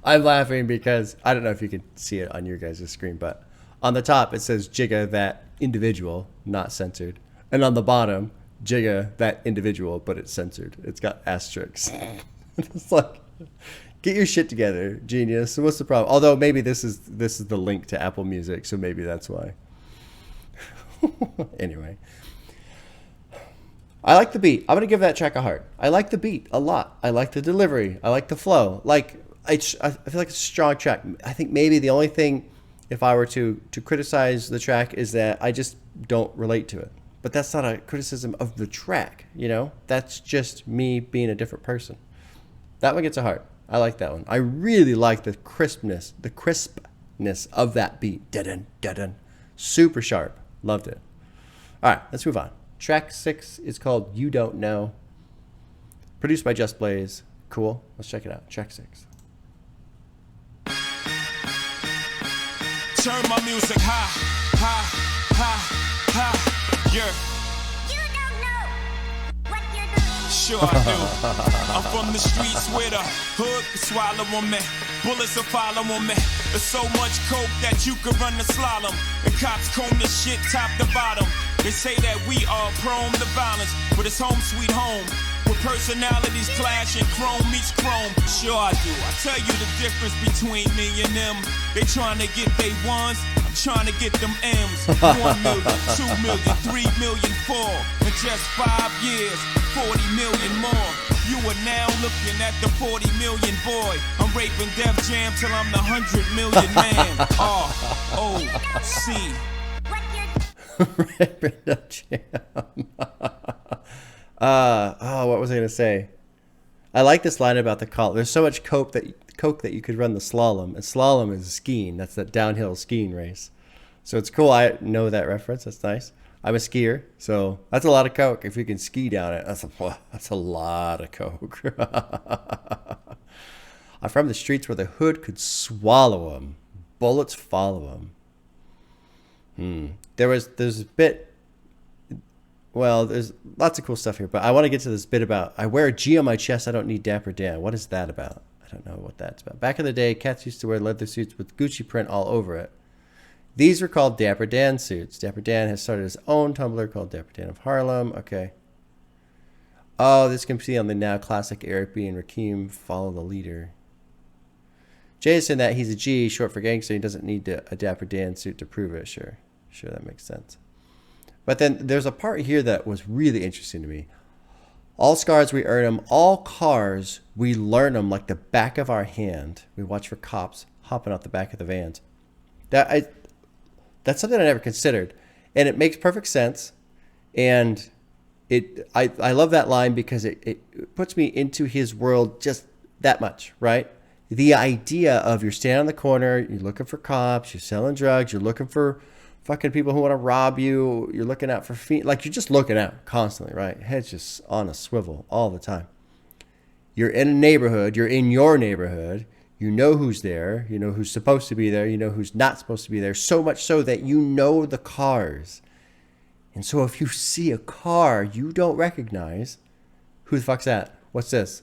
I'm laughing because I don't know if you can see it on your guys' screen, but on the top it says Jigga that individual, not censored. And on the bottom, Jigga that individual, but it's censored. It's got asterisks. It's like, get your shit together, genius. So what's the problem? Although maybe this is the link to Apple Music, so maybe that's why. Anyway, I like the beat. I'm gonna give that track a heart. I like the beat a lot. I like the delivery. I like the flow. Like I feel like it's a strong track. I think maybe the only thing, if I were to criticize the track, is that I just don't relate to it. But that's not a criticism of the track, you know. That's just me being a different person. That one gets a heart. I like that one. I really like the crispness of that beat. Dun dun. Super sharp. Loved it. All right, let's move on. Track 6 is called You Don't Know. Produced by Just Blaze. Cool. Let's check it out. Track 6. Turn my music high. Yeah. You don't know what you're doing. Sure I do. I'm from the streets where the hood can swallow on me. Bullets will follow on me. There's so much coke that you could run the slalom. And cops comb this shit top to bottom. They say that we are prone to violence, but it's home sweet home. With personalities clash and chrome meets chrome. Sure I do. I tell you the difference between me and them. They trying to get they ones. I'm trying to get them M's. 1 million, 2 million, 3 million, 4. In just 5 years, 40 million more. You are now looking at the 40 million boy. I'm raping Def Jam till I'm the 100 million man. R-O-C. Raping Def Jam. What was I gonna say? I like this line about the call. There's so much coke that you could run the slalom. And slalom is skiing. That's that downhill skiing race. So it's cool. I know that reference. That's nice. I'm a skier, so that's a lot of coke. If you can ski down it, that's a lot of coke. I'm from the streets where the hood could swallow them. Bullets follow them. There's a bit. Well, there's lots of cool stuff here, but I want to get to this bit about I wear a G on my chest. I don't need Dapper Dan. What is that about? I don't know what that's about. Back in the day, cats used to wear leather suits with Gucci print all over it. These were called Dapper Dan suits. Dapper Dan has started his own Tumblr called Dapper Dan of Harlem. Okay. Oh, this can be seen on the now classic Eric B. and Rakim Follow the Leader. Jay is saying that he's a G, short for gangster. He doesn't need a Dapper Dan suit to prove it. Sure, that makes sense. But then there's a part here that was really interesting to me. All scars, we earn them. All cars, we learn them like the back of our hand. We watch for cops hopping out the back of the vans. That's something I never considered. And it makes perfect sense. And I love that line because it puts me into his world just that much, right? The idea of you're standing on the corner, you're looking for cops, you're selling drugs, you're looking for fucking people who want to rob you, you're looking out for like you're just looking out constantly, right? Head's just on a swivel all the time. You're in a neighborhood, you're in your neighborhood, you know who's there, you know who's supposed to be there, you know who's not supposed to be there, so much so that you know the cars. And so if you see a car you don't recognize, who the fuck's that? What's this?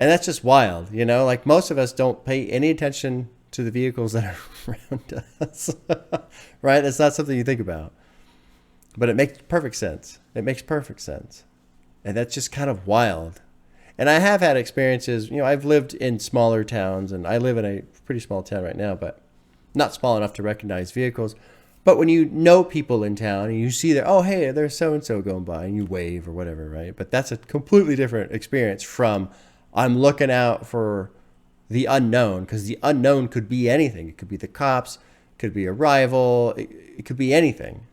And that's just wild, you know? Like most of us don't pay any attention to the vehicles that are around us, right? It's not something you think about. But it makes perfect sense. It makes perfect sense. And that's just kind of wild. And I have had experiences, you know, I've lived in smaller towns, and I live in a pretty small town right now, but not small enough to recognize vehicles. But when you know people in town and you see that, oh, hey, there's so-and-so going by, and you wave or whatever, right? But that's a completely different experience from I'm looking out for the unknown, because the unknown could be anything. It could be the cops, it could be a rival, it could be anything.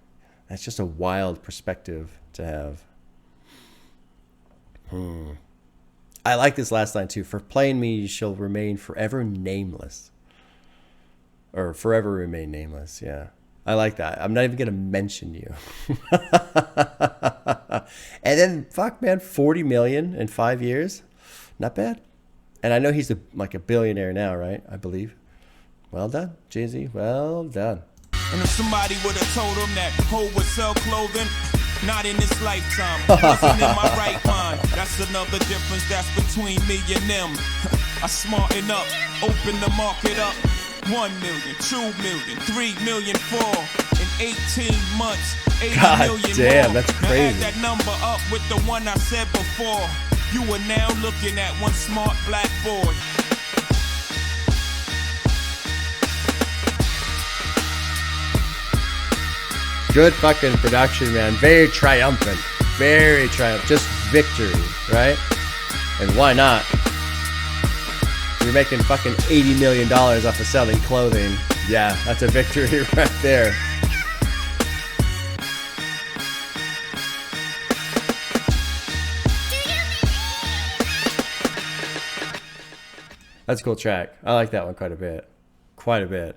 That's just a wild perspective to have. I like this last line too. For playing me, you shall remain forever nameless. Or forever remain nameless, yeah. I like that. I'm not even going to mention you. And then, fuck, man, 40 million in 5 years? Not bad. And I know he's like a billionaire now, right? I believe. Well done, Jay-Z. Well done. And if somebody would have told him that Ho would sell clothing, not in this lifetime, wasn't in my right mind. That's another difference that's between me and them. I smarten up, open the market up. 1 million, 2 million, 3 million, 4 in 18 months. 80 God million damn, more. that's Now crazy. add that number up with the one I said before. You are now looking at one smart black boy. Good fucking production, man. Very triumphant. Very triumphant. Just victory, right? And why not? You're making fucking $80 million off of selling clothing. Yeah, that's a victory right there. That's a cool track. I like that one quite a bit. Quite a bit.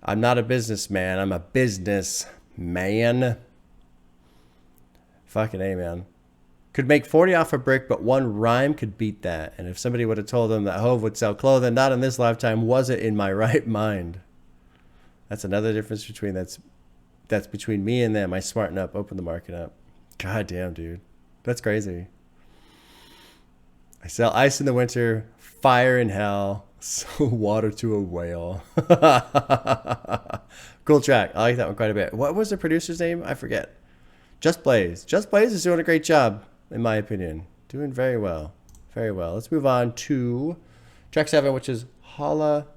I'm not a businessman. I'm a businessman. Fucking A, man. Could make 40 off a brick, but one rhyme could beat that. And if somebody would have told them that H.O.V.A would sell clothing, not in this lifetime, was it in my right mind? That's another difference between that's between me and them. I smarten up, open the market up. God damn, dude. That's crazy. I sell ice in the winter, fire in hell, so water to a whale. Cool track. I like that one quite a bit. What was the producer's name? I forget. Just Blaze. Just Blaze is doing a great job, in my opinion. Doing very well. Very well. Let's move on to track 7, which is Hola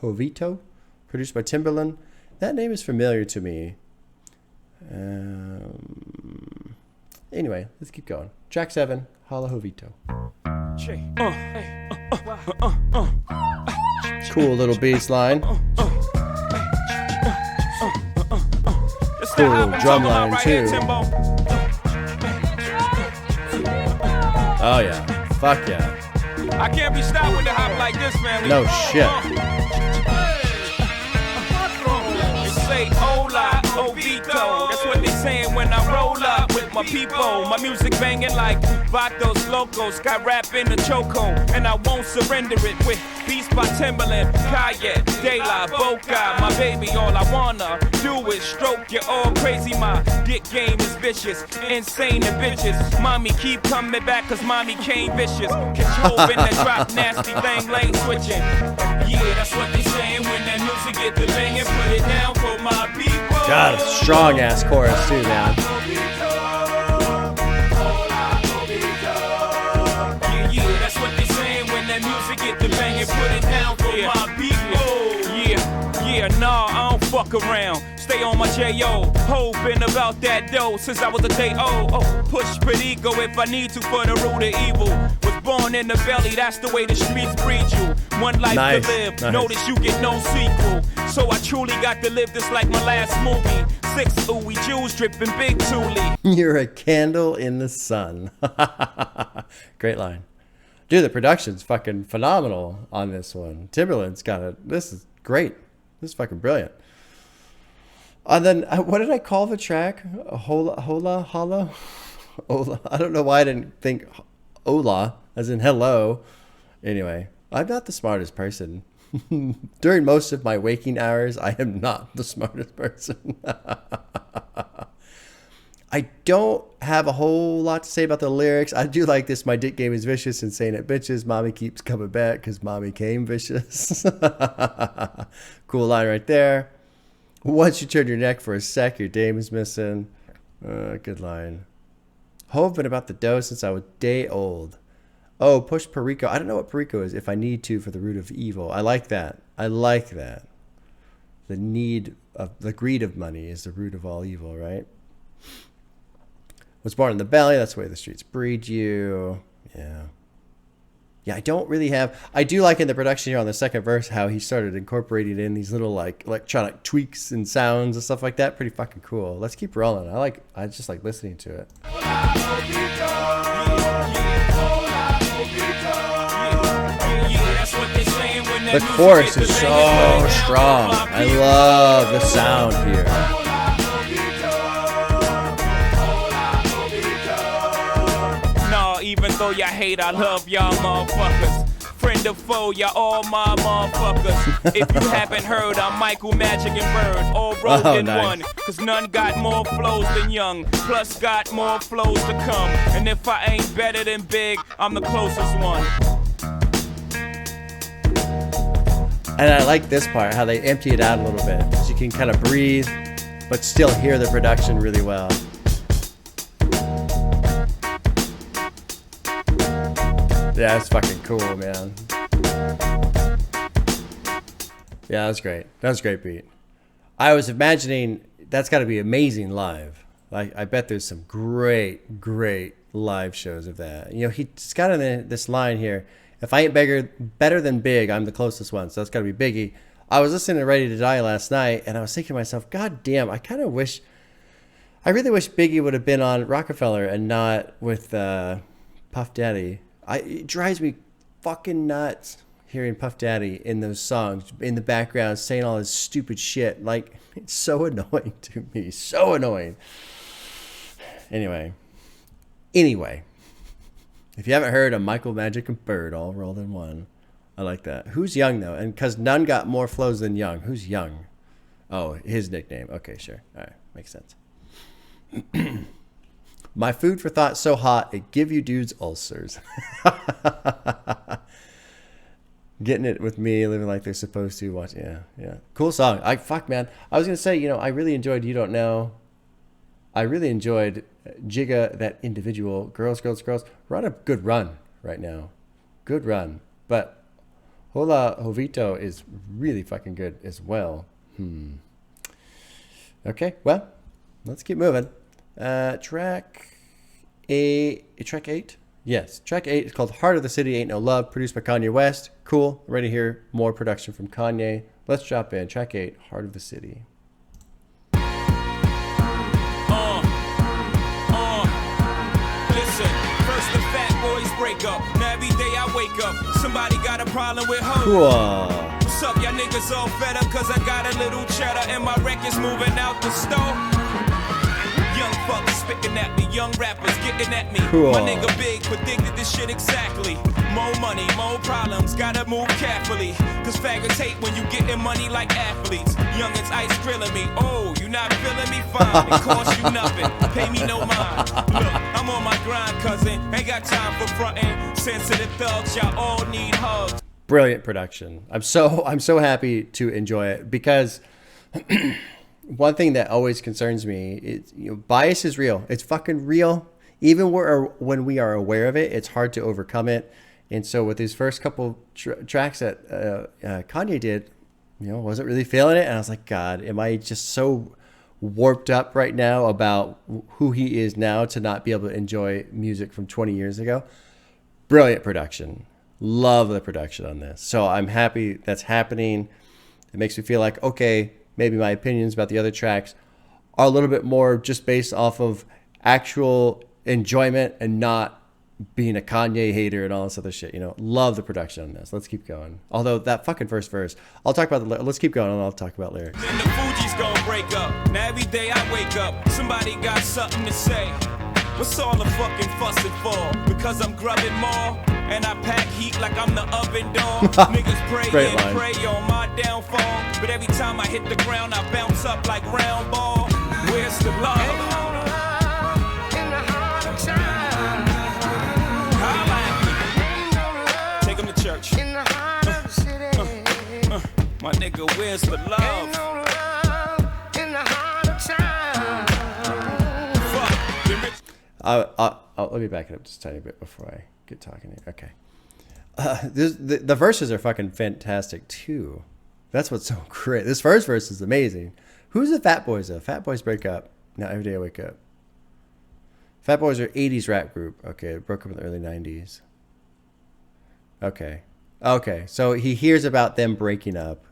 Hovito, produced by Timbaland. That name is familiar to me. Anyway, let's keep going. Track 7, Hola Hovito. Cool little bass line. Cool little drum line too. Oh yeah. Fuck yeah. I can't be stopped with the hop like this, man. No shit. They say Hola Hovito. That's what they saying when I roll up with my people. My music banging like Vatos Locos. Got rap in the choco, and I won't surrender it with beats by Timbaland, Kanye, De La Boca. My baby, all I wanna do is stroke you all crazy. My dick game is vicious, insane and bitches. Mommy keep coming back cause mommy came vicious. Catch H.O.V.A in that drop, nasty thing, lane switching. Yeah, that's what they saying when that music get the banging. Put it down for my people. God, a strong ass chorus too, man. Yeah, that's what they saying when that music get the banging. Put it down for my people. Yeah, nah. Nah, I don't fuck around. Stay on my J.O. Ho, been about that dough since I was a day old. Oh, push perico if I need to for the root of evil. Was born in the belly, that's the way the streets breed you. One life to live, notice you get no sequel. So I truly got to live this like my last movie. 6 ooey Jews dripping big Thule. You're a candle in the sun. Great line. Dude, the production's fucking phenomenal on this one. Timberland's got it. This is great. This is fucking brilliant. And then, what did I call the track? Hola? Ola? I don't know why I didn't think Ola, as in hello. Anyway, I'm not the smartest person. During most of my waking hours, I am not the smartest person. I don't have a whole lot to say about the lyrics. I do like this. My dick game is vicious and saying it bitches. Mommy keeps coming back because mommy came vicious. Cool line right there. Once you turn your neck for a sec, your dame is missing. Good line. H.O.V.A been about the dough since I was day old. Oh, push perico. I don't know what perico is. If I need to for the root of evil. I like that. I like that. The greed of money is the root of all evil, right? Was born in the belly. That's the way the streets breed you. Yeah. Yeah, I don't really have... I do like in the production here on the second verse how he started incorporating in these little like electronic tweaks and sounds and stuff like that. Pretty fucking cool. Let's keep rolling. I just like listening to it. The chorus is so strong. I love the sound here. Even though y'all hate, I love y'all motherfuckers. Friend or foe, y'all all my motherfuckers. If you haven't heard, I'm Michael Magic and Bird, all rolled in one. Cause none got more flows than Young, plus got more flows to come. And if I ain't better than Big, I'm the closest one. And I like this part, how they empty it out a little bit. So you can kind of breathe, but still hear the production really well. Yeah, that's fucking cool, man. Yeah, that was great. That was a great beat. I was imagining that's got to be amazing live. Like, I bet there's some great live shows of that. You know, he's got in this line here. If I ain't better than Big, I'm the closest one. So that's got to be Biggie. I was listening to Ready to Die last night, and I was thinking to myself, God damn, I really wish Biggie would have been on Rockefeller and not with Puff Daddy. It drives me fucking nuts hearing Puff Daddy in those songs in the background saying all this stupid shit. Like, it's so annoying to me. So annoying. Anyway. If you haven't heard of Michael Magic and Bird all rolled in one, I like that. Who's Young, though? And because none got more flows than Young. Who's Young? Oh, his nickname. Okay, sure. All right. Makes sense. My food for thought so hot, it give you dudes ulcers. Getting it with me, living like they're supposed to. Watch, yeah. Cool song. Fuck, man. I was going to say, I really enjoyed You Don't Know. I really enjoyed Jigga, that individual. Girls. We're on a good run right now. Good run. But Hola Hovito is really fucking good as well. Okay, well, let's keep moving. Track 8? Yes, track 8 is called Heart of the City Ain't No Love, produced by Kanye West. Cool. Ready to hear more production from Kanye. Let's drop in. Track 8, Heart of the City. Listen, first the fat boys break up. Now every day I wake up, somebody got a problem with her. Cool. What's up, y'all niggas all fed up cause I got a little cheddar and my record's moving out the store? Young fuckers spitting at me, young rappers getting at me. Cool. My nigga Big predicted this shit exactly. More money, more problems, gotta move carefully. Cause faggots hate when you getting money like athletes. Youngins ice grilling me, oh, you not feeling me? Fine, it costs you nothing, pay me no mind. Look, I'm on my grind, cousin, ain't got time for frontin'. Sensitive thugs, y'all all need hugs. Brilliant production. I'm so happy to enjoy it because one thing that always concerns me is bias is real. It's fucking real. Even when we are aware of it, it's hard to overcome it. And so with these first couple tracks that Kanye did, wasn't really feeling it. And I was like, God, am I just so warped up right now about who he is now to not be able to enjoy music from 20 years ago? Brilliant production. Love the production on this. So I'm happy that's happening. It makes me feel like, okay, maybe my opinions about the other tracks are a little bit more just based off of actual enjoyment and not being a Kanye hater and all this other shit. Love the production on this. Let's keep going. Although that fucking first verse, I'll talk about let's keep going and I'll talk about lyrics. And the Fuji's gonna break up. Now every day I wake up, somebody got something to say. What's all the fucking fussing for? Because I'm grubbing more, and I pack heat like I'm the oven door. Niggas pray and pray on my downfall, but every time I hit the ground, I bounce up like round ball. Where's the love? Take him to church. My nigga, where's the love? Let me back it up just a tiny bit before I get talking here. Okay. The verses are fucking fantastic too. That's what's so great. This first verse is amazing. Who's the Fat Boys though? Fat Boys break up. Now every day I wake up. Fat Boys are 80s rap group. Okay, it broke up in the early 90s. Okay. So he hears about them breaking up,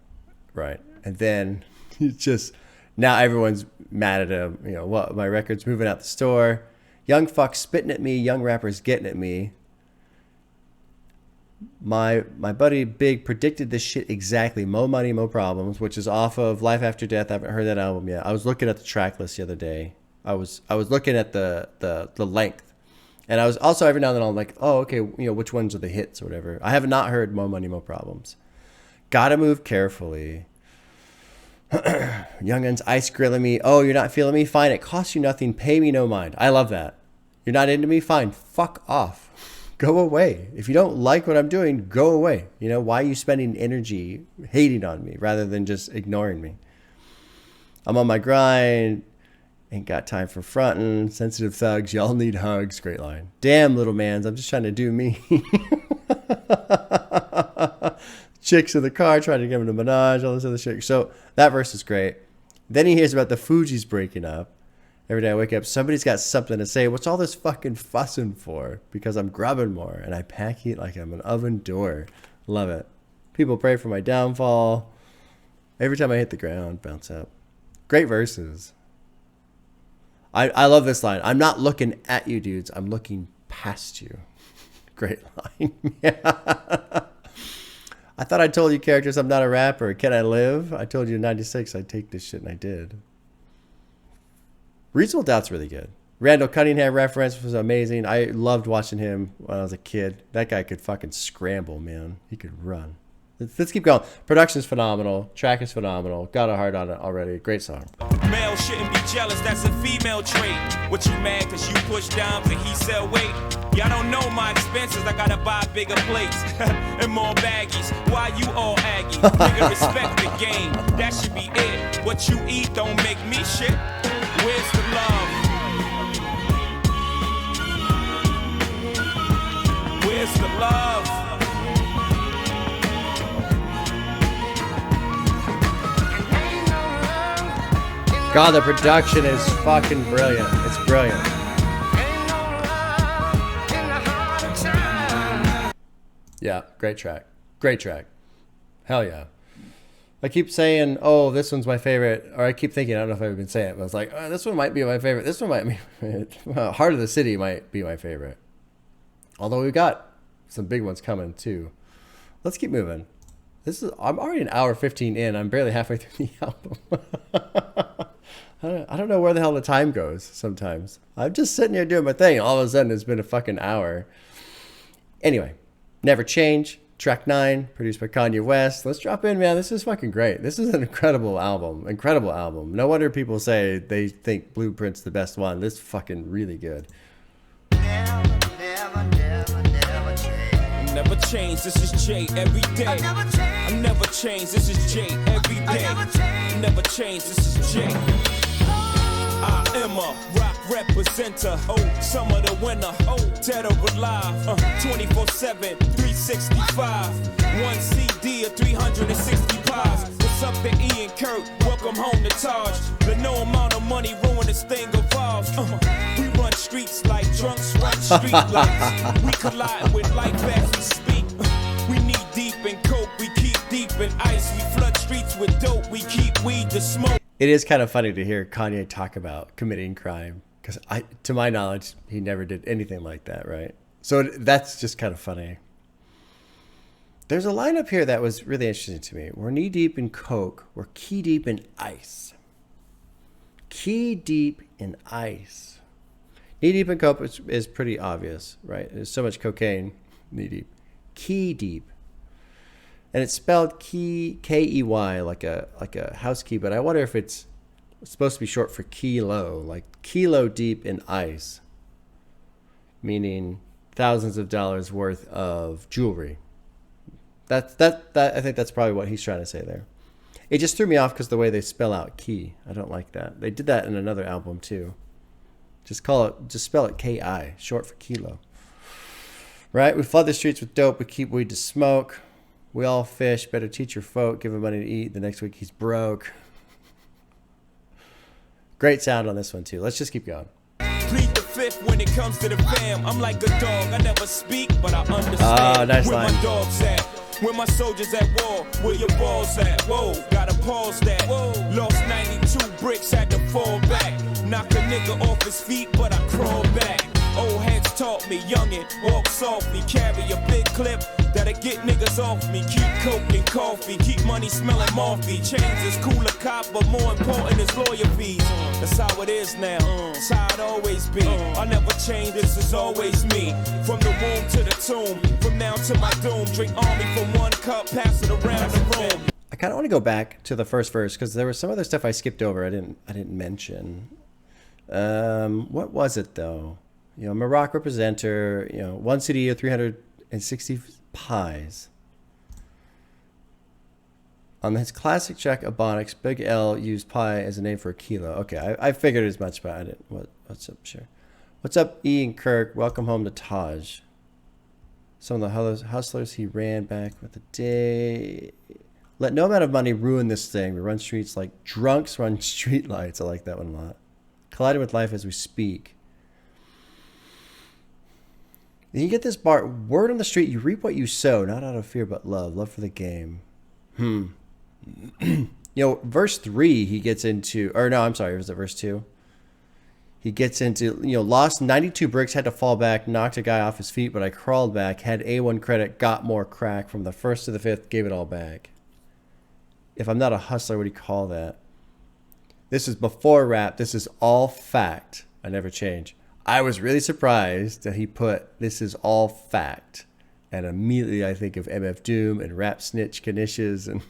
right? And then he's just now everyone's mad at him. What? My record's moving out the store. Young fucks spitting at me. Young rappers getting at me. My buddy Big predicted this shit exactly. Mo Money, Mo Problems, which is off of Life After Death. I haven't heard that album yet. I was looking at the track list the other day. I was looking at the length, and I was also every now and then I'm like, oh okay, which ones are the hits or whatever. I have not heard Mo Money, Mo Problems. Gotta Move Carefully. Young'uns ice grilling me. Oh, you're not feeling me? Fine. It costs you nothing. Pay me no mind. I love that. You're not into me? Fine. Fuck off. Go away. If you don't like what I'm doing, go away. Why are you spending energy hating on me rather than just ignoring me? I'm on my grind. Ain't got time for frontin'. Sensitive thugs. Y'all need hugs. Great line. Damn, little mans. I'm just trying to do me. Chicks in the car trying to give him a menage, all this other shit. So that verse is great. Then he hears about the Fugees breaking up. Every day I wake up, somebody's got something to say. What's all this fucking fussing for? Because I'm grubbing more and I pack heat like I'm an oven door. Love it. People pray for my downfall. Every time I hit the ground, bounce up. Great verses. I love this line. I'm not looking at you dudes. I'm looking past you. Great line. Yeah. I thought I told you characters I'm not a rapper. Can I live? I told you in 96 I'd take this shit and I did. Reasonable Doubt's really good. Randall Cunningham reference was amazing. I loved watching him when I was a kid. That guy could fucking scramble, man. He could run. Let's keep going. Production's phenomenal. Track is phenomenal. Got a heart on it already. Great song. Male shouldn't be jealous, that's a female trait. What you mad cause you push dimes and he sell weight? Y'all don't know my expenses, I gotta buy bigger plates and more baggies. Why you all aggy? Nigga, respect the game, that should be it. What you eat don't make me shit. Where's the love? Where's the love? God, the production is fucking brilliant. It's brilliant. Yeah, great track. Great track. Hell yeah. I keep saying, oh, this one's my favorite. Or I keep thinking, I don't know if I've been saying it, but I was like, oh, this one might be my favorite. This one might be my favorite. Heart of the City might be my favorite. Although we've got some big ones coming too. Let's keep moving. I'm already an hour 15 in. I'm barely halfway through the album. I don't know where the hell the time goes sometimes. I'm just sitting here doing my thing. All of a sudden, it's been a fucking hour. Anyway, Never Change, track 9, produced by Kanye West. Let's drop in, man. This is fucking great. This is an incredible album. Incredible album. No wonder people say they think Blueprint's the best one. This is fucking really good. Never change, this is Jay every day. I never change, this is Jay every day. Never change, this is Jay. I am a rock representer. Some of the winner. Dead or alive. 24/7, 365. One CD of 360 pies. What's up to Ian Kirk? Welcome home to Taj. But no amount of money ruin this thing of ours. We run streets like drunks run street lights. We collide with life as we speak. We knee deep in coke, we keep deep in ice. We flood streets with dope, we keep weed to smoke. It is kind of funny to hear Kanye talk about committing crime, because to my knowledge, he never did anything like that, right? So that's just kind of funny. There's a line up here that was really interesting to me. We're knee deep in coke, we're key deep in ice. Key deep in ice. Knee deep in coke is pretty obvious, right? There's so much cocaine, knee deep. Key deep. And it's spelled key, K-E-Y, like a house key, but I wonder if it's supposed to be short for kilo, like kilo deep in ice, meaning thousands of dollars worth of jewelry. I think that's probably what he's trying to say there. It just threw me off because the way they spell out key. I don't like that. They did that in another album too. Just spell it K-I, short for kilo. Right? We flood the streets with dope, we keep weed to smoke. We all fish, better teach your folk, give him money to eat. The next week he's broke. Great sound on this one too. Let's just keep going. Plead the fifth when it comes to the fam. I'm like a dog, I never speak, but I understand. Oh, nice Where line. my dogs at? Where my soldiers at war? Where your balls at? Whoa, gotta pause that. Whoa. Lost 92 bricks, had to fall back. Knock a nigga off his feet, but I crawl back. Old heads taught me, youngin', walk softly, carry a big clip that'll get niggas off me. Keep coke and coffee, keep money smelling morphy. Chains is cool a cop, but more important is lawyer fees. That's how it is now, that's how it always be. I never change, this is always me. From the womb to the tomb, from now to my doom. Drink army from one cup, pass it around the room. I kind of want to go back to the first verse because there was some other stuff I skipped over. I didn't mention. What was it though? You know, I'm a rock representer. You know, 1 CD or 360 pies. On his classic track Ebonics, Big L used pie as a name for a kilo. Okay, I figured as much, but I didn't. What's up, sure. What's up, E and Kirk? Welcome home to Taj. Some of the hustlers he ran back with the day. Let no amount of money ruin this thing. We run streets like drunks run street lights. I like that one a lot. Colliding with life as we speak. Then you get this bar, word on the street, you reap what you sow, not out of fear but love. Love for the game. You know, verse 3, he gets into, or no, I'm sorry, was it verse 2? He gets into, you know, lost 92 bricks, had to fall back, knocked a guy off his feet, but I crawled back, had A1 credit, got more crack. From the first to the fifth, gave it all back. If I'm not a hustler, what do you call that? This is before rap. This is all fact. I never change. I was really surprised that he put this is all fact. And immediately I think of MF Doom and Rap Snitch Knishes and,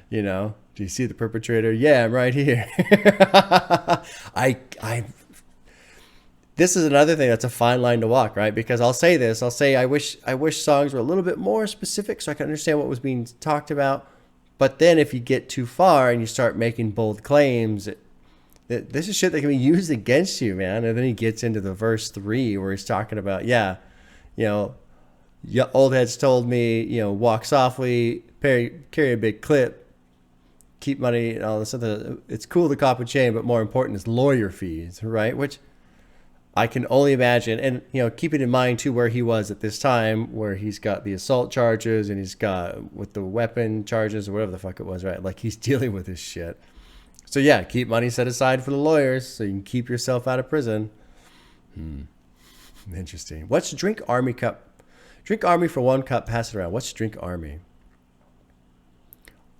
you know, do you see the perpetrator? Yeah, I'm right here. This is another thing that's a fine line to walk, right? Because I'll say this. I'll say I wish songs were a little bit more specific so I can understand what was being talked about. But then if you get too far and you start making bold claims, this is shit that can be used against you, man. And then he gets into the verse 3 where he's talking about, yeah, you know, old heads told me, you know, walk softly, carry a big clip, keep money and all this other. It's cool to cop a chain, but more important is lawyer fees, right? Which I can only imagine. And, you know, keeping in mind, too, where he was at this time, where he's got the assault charges and he's got with the weapon charges or whatever the fuck it was, right? Like, he's dealing with this shit. So, yeah, keep money set aside for the lawyers so you can keep yourself out of prison. Interesting. What's Drink Army Cup? Drink Army for 1 cup, pass it around. What's Drink Army?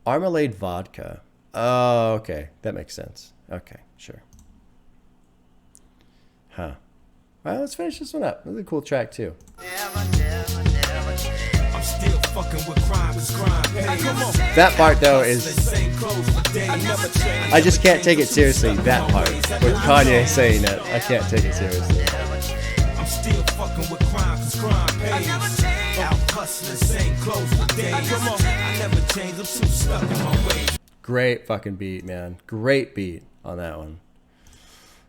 Armalade vodka. Oh, okay. That makes sense. Okay, sure. Huh. Well, let's finish this one up. This is a cool track, too. I'm still fucking with crime. That part, though, is... I just can't take it seriously, that part. With Kanye saying it, I can't take it seriously. I'm still fucking with crime pays. Out hustling, same clothes for days. I never change, I'm too stuck in my ways. Great fucking beat, man. Great beat on that one.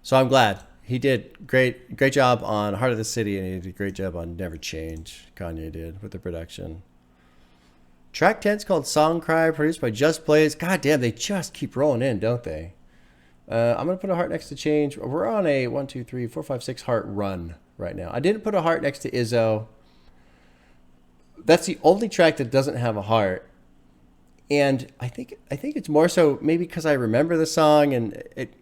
So I'm glad. He did great job on Heart of the City, and he did a great job on Never Change. Kanye did with the production. Track 10's called Song Cry, produced by Just Blaze. God damn, they just keep rolling in, don't they? I'm going to put a heart next to Change. We're on a 1, 2, 3, 4, 5, 6 heart run right now. I didn't put a heart next to Izzo. That's the only track that doesn't have a heart. And I think it's more so maybe because I remember the song, and it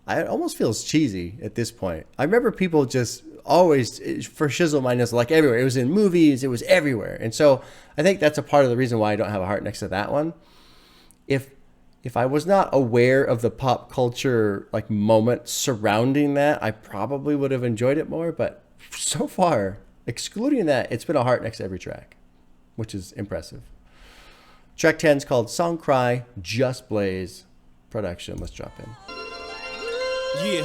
almost feels cheesy at this point. I remember people just always, for shizzle minus, like everywhere. It was in movies. It was everywhere. And so I think that's a part of the reason why I don't have a heart next to that one. If I was not aware of the pop culture like moment surrounding that, I probably would have enjoyed it more. But so far, excluding that, it's been a heart next to every track, which is impressive. Track 10 is called Song Cry, Just Blaze production. Let's drop in. Yeah.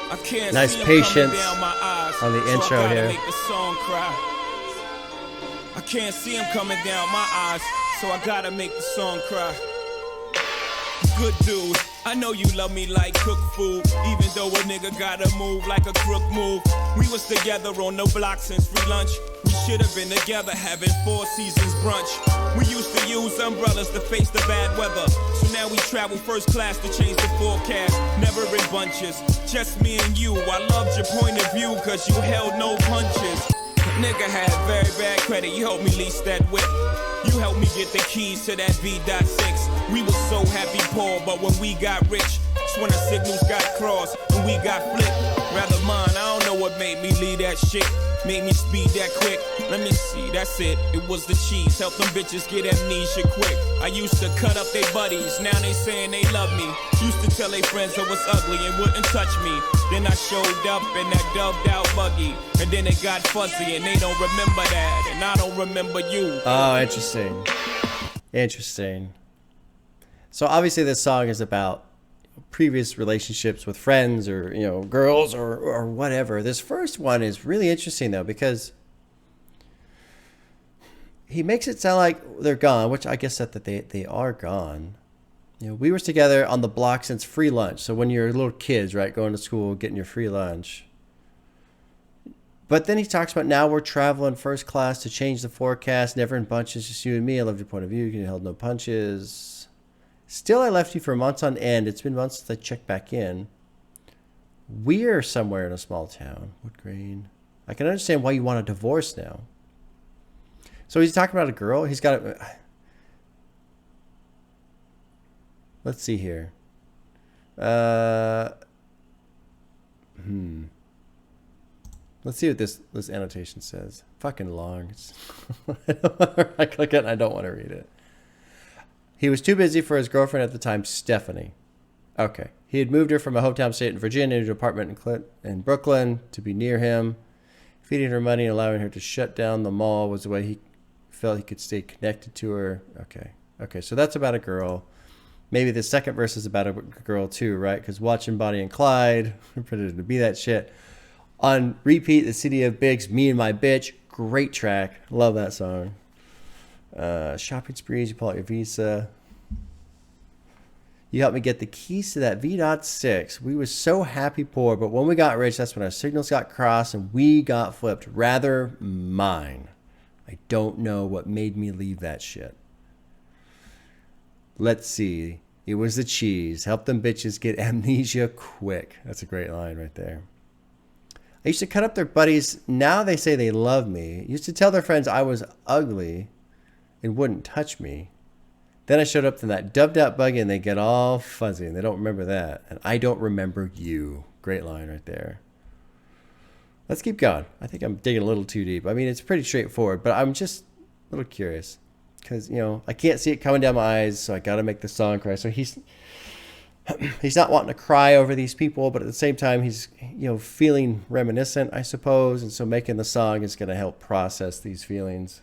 I can't nice see patience down my eyes, on the intro so I gotta here. Make the song cry. I can't see him coming down my eyes, so I gotta make the song cry. Good dude, I know you love me like cook food, even though a nigga gotta move like a crook move. We was together on the block since free lunch. We should have been together having 4 seasons brunch. We used to use umbrellas to face the bad weather. So now we travel first class to change the forecast. Never in bunches, just me and you. I loved your point of view cause you held no punches. Nigga had very bad credit, you helped me lease that whip. You helped me get the keys to that V.6. We was so happy poor, but when we got rich, that's when our signals got crossed and we got flipped. Rather mine, I don't know what made me leave that shit. Made me speed that quick. Let me see, that's it. It was the cheese. Help them bitches get amnesia quick. I used to cut up their buddies. Now they saying they love me. Used to tell their friends I was ugly and wouldn't touch me. Then I showed up in that dubbed out buggy. And then it got fuzzy and they don't remember that. And I don't remember you. Oh, interesting. Interesting. So obviously this song is about previous relationships with friends or, you know, girls or whatever. This first one is really interesting though, because he makes it sound like they're gone, which I guess that they are gone. You know, we were together on the block since free lunch. So when you're little kids, right, going to school, getting your free lunch. But then he talks about now we're traveling first class to change the forecast, never in bunches, just you and me. I love your point of view. You held no punches. Still, I left you for months on end. It's been months since I checked back in. We're somewhere in a small town. Wood grain. I can understand why you want a divorce now. So he's talking about a girl. He's got a... Let's see here. Let's see what this annotation says. Fucking long. I click it and I don't want to read it. He was too busy for his girlfriend at the time, Stephanie. Okay. He had moved her from a hometown state in Virginia to an apartment in Brooklyn to be near him. Feeding her money and allowing her to shut down the mall was the way he felt he could stay connected to her. Okay, so that's about a girl. Maybe the second verse is about a girl too, right? Because watching Bonnie and Clyde, pretended to be that shit. On repeat, The City of Bigs, Me and My Bitch. Great track. Love that song. Shopping sprees, you pull out your Visa. You helped me get the keys to that V.6. We were so happy poor, but when we got rich, that's when our signals got crossed and we got flipped. Rather mine. I don't know what made me leave that shit. Let's see. It was the cheese. Help them bitches get amnesia quick. That's a great line right there. I used to cut up their buddies. Now they say they love me. Used to tell their friends I was ugly and wouldn't touch me. Then I showed up in that dubbed out buggy and they get all fuzzy and they don't remember that. And I don't remember you. Great line right there. Let's keep going. I think I'm digging a little too deep. I mean, it's pretty straightforward, but I'm just a little curious because, you know, I can't see it coming down my eyes, so I got to make the song cry. So he's not wanting to cry over these people, but at the same time, he's, you know, feeling reminiscent, I suppose. And so making the song is going to help process these feelings.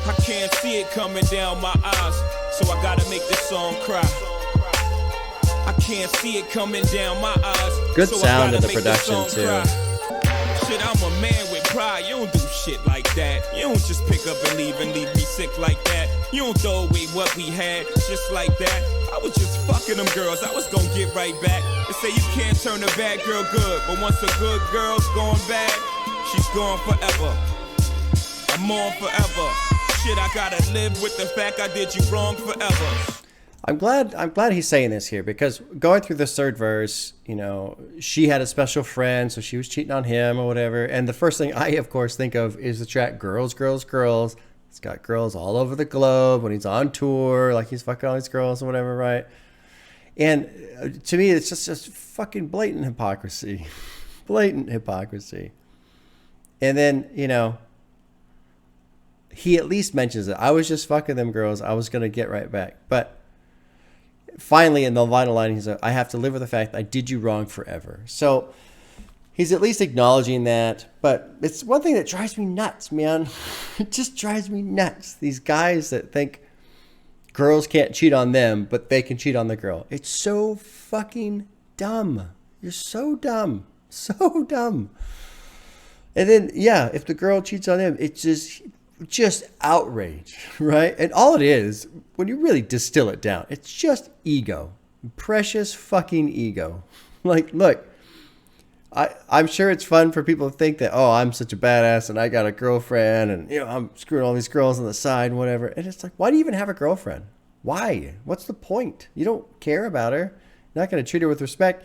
I can't see it coming down my eyes, so I gotta make this song cry. I can't see it coming down my eyes. Good so sound in the make production too. Cry. Shit, I'm a man with pride. You don't do shit like that. You don't just pick up and leave me sick like that. You don't throw away what we had just like that. I was just fucking them girls. I was gonna get right back. They say you can't turn a bad girl good, but once a good girl's gone bad, she's gone forever. I'm on forever. Shit, I gotta live with the fact I did you wrong forever. I'm glad he's saying this here, because going through this third verse, you know, she had a special friend, so she was cheating on him or whatever. And the first thing I, of course, think of is the track Girls, Girls, Girls. It's got girls all over the globe when he's on tour, like he's fucking all these girls or whatever, right? And to me, it's just fucking blatant hypocrisy. Blatant hypocrisy. And then, you know, he at least mentions it. I was just fucking them girls. I was going to get right back. But finally, in the final line, he's like, I have to live with the fact that I did you wrong forever. So he's at least acknowledging that. But it's one thing that drives me nuts, man. It just drives me nuts. These guys that think girls can't cheat on them, but they can cheat on the girl. It's so fucking dumb. You're so dumb. So dumb. And then, yeah, if the girl cheats on him, it's just outrage, right? And all it is, when you really distill it down, it's just ego. Precious fucking ego. Like, look, I'm sure it's fun for people to think that, oh, I'm such a badass and I got a girlfriend and, you know, I'm screwing all these girls on the side and whatever. And it's like, why do you even have a girlfriend? Why? What's the point? You don't care about her. You're not going to treat her with respect.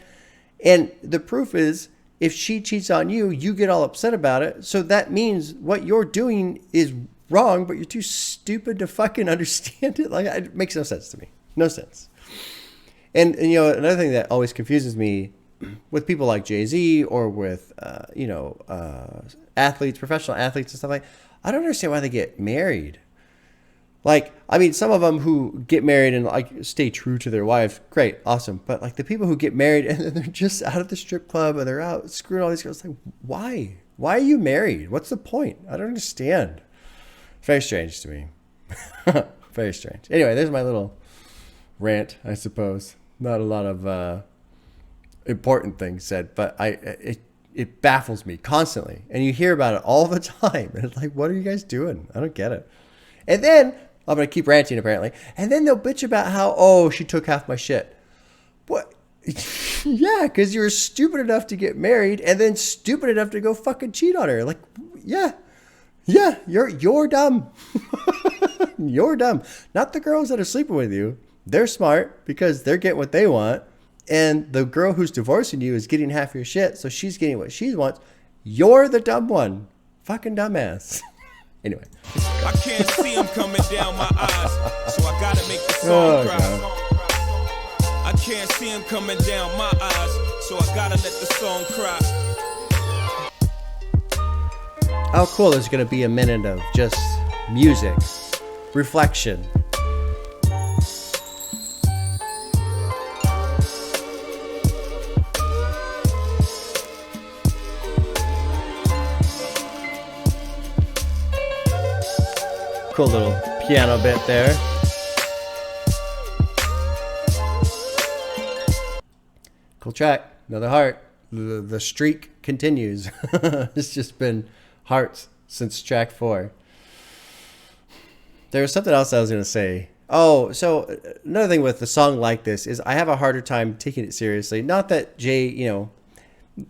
And the proof is, if she cheats on you, you get all upset about it. So that means what you're doing is wrong, but you're too stupid to fucking understand it. Like, it makes no sense to me. No sense. And you know, another thing that always confuses me with people like Jay-Z or with, athletes, professional athletes and stuff like that, I don't understand why they get married. Like, I mean, some of them who get married and like stay true to their wife, great, awesome. But like the people who get married and then they're just out of the strip club and they're out screwing all these girls, like, why? Why are you married? What's the point? I don't understand. Very strange to me. Very strange. Anyway, there's my little rant, I suppose. Not a lot of important things said, but it baffles me constantly. And you hear about it all the time. And it's like, what are you guys doing? I don't get it. And then I'm going to keep ranting, apparently. And then they'll bitch about how, oh, she took half my shit. What? Yeah, because you were stupid enough to get married and then stupid enough to go fucking cheat on her. Like, yeah, you're dumb. You're dumb. Not the girls that are sleeping with you. They're smart because they're getting what they want. And the girl who's divorcing you is getting half your shit, so she's getting what she wants. You're the dumb one. Fucking dumbass. Anyway. I can't see him coming down my eyes, so I gotta make the song cry. God. I can't see him coming down my eyes, so I gotta let the song cry. How cool is going to be a minute of just music, reflection. Cool little piano bit there. Cool track. Another heart. The streak continues. It's just been hearts since track 4. There was something else I was going to say. Oh, so another thing with a song like this is I have a harder time taking it seriously. Not that Jay, you know,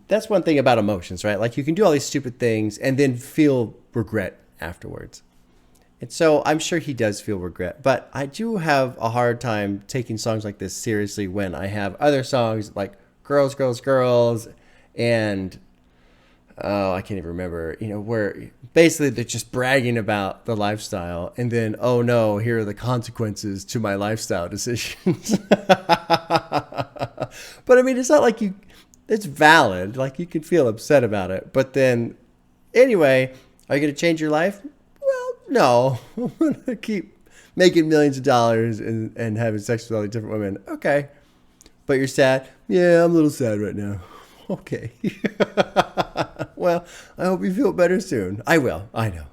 that's one thing about emotions, right? Like you can do all these stupid things and then feel regret afterwards. And so I'm sure he does feel regret, but I do have a hard time taking songs like this seriously when I have other songs like Girls, Girls, Girls, and oh, I can't even remember, you know, where basically they're just bragging about the lifestyle and then, oh no, here are the consequences to my lifestyle decisions. But I mean, it's not like it's valid. Like you can feel upset about it, but then anyway, are you going to change your life? No, I'm going to keep making millions of dollars and having sex with all these different women. Okay. But you're sad? Yeah, I'm a little sad right now. Okay. Well, I hope you feel better soon. I will. I know.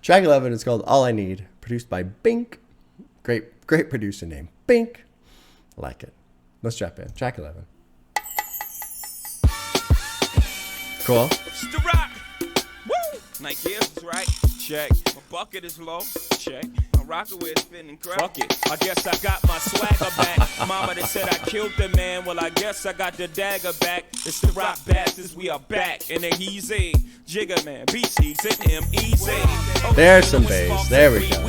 Track 11 is called All I Need, produced by Bink. Great producer name. Bink. I like it. Let's strap in. Track 11. Cool. It's the rock. Woo! Like, yeah, that's right. Check. My bucket is low. Check. My rockin' with spinning crack. Fuck it, I guess I got my swagger back. Mama that said I killed the man, well I guess I got the dagger back. It's the rock bastards, we are back. And then he's a Jigga man, BC's and M.E.Z. There's some bass. There we go.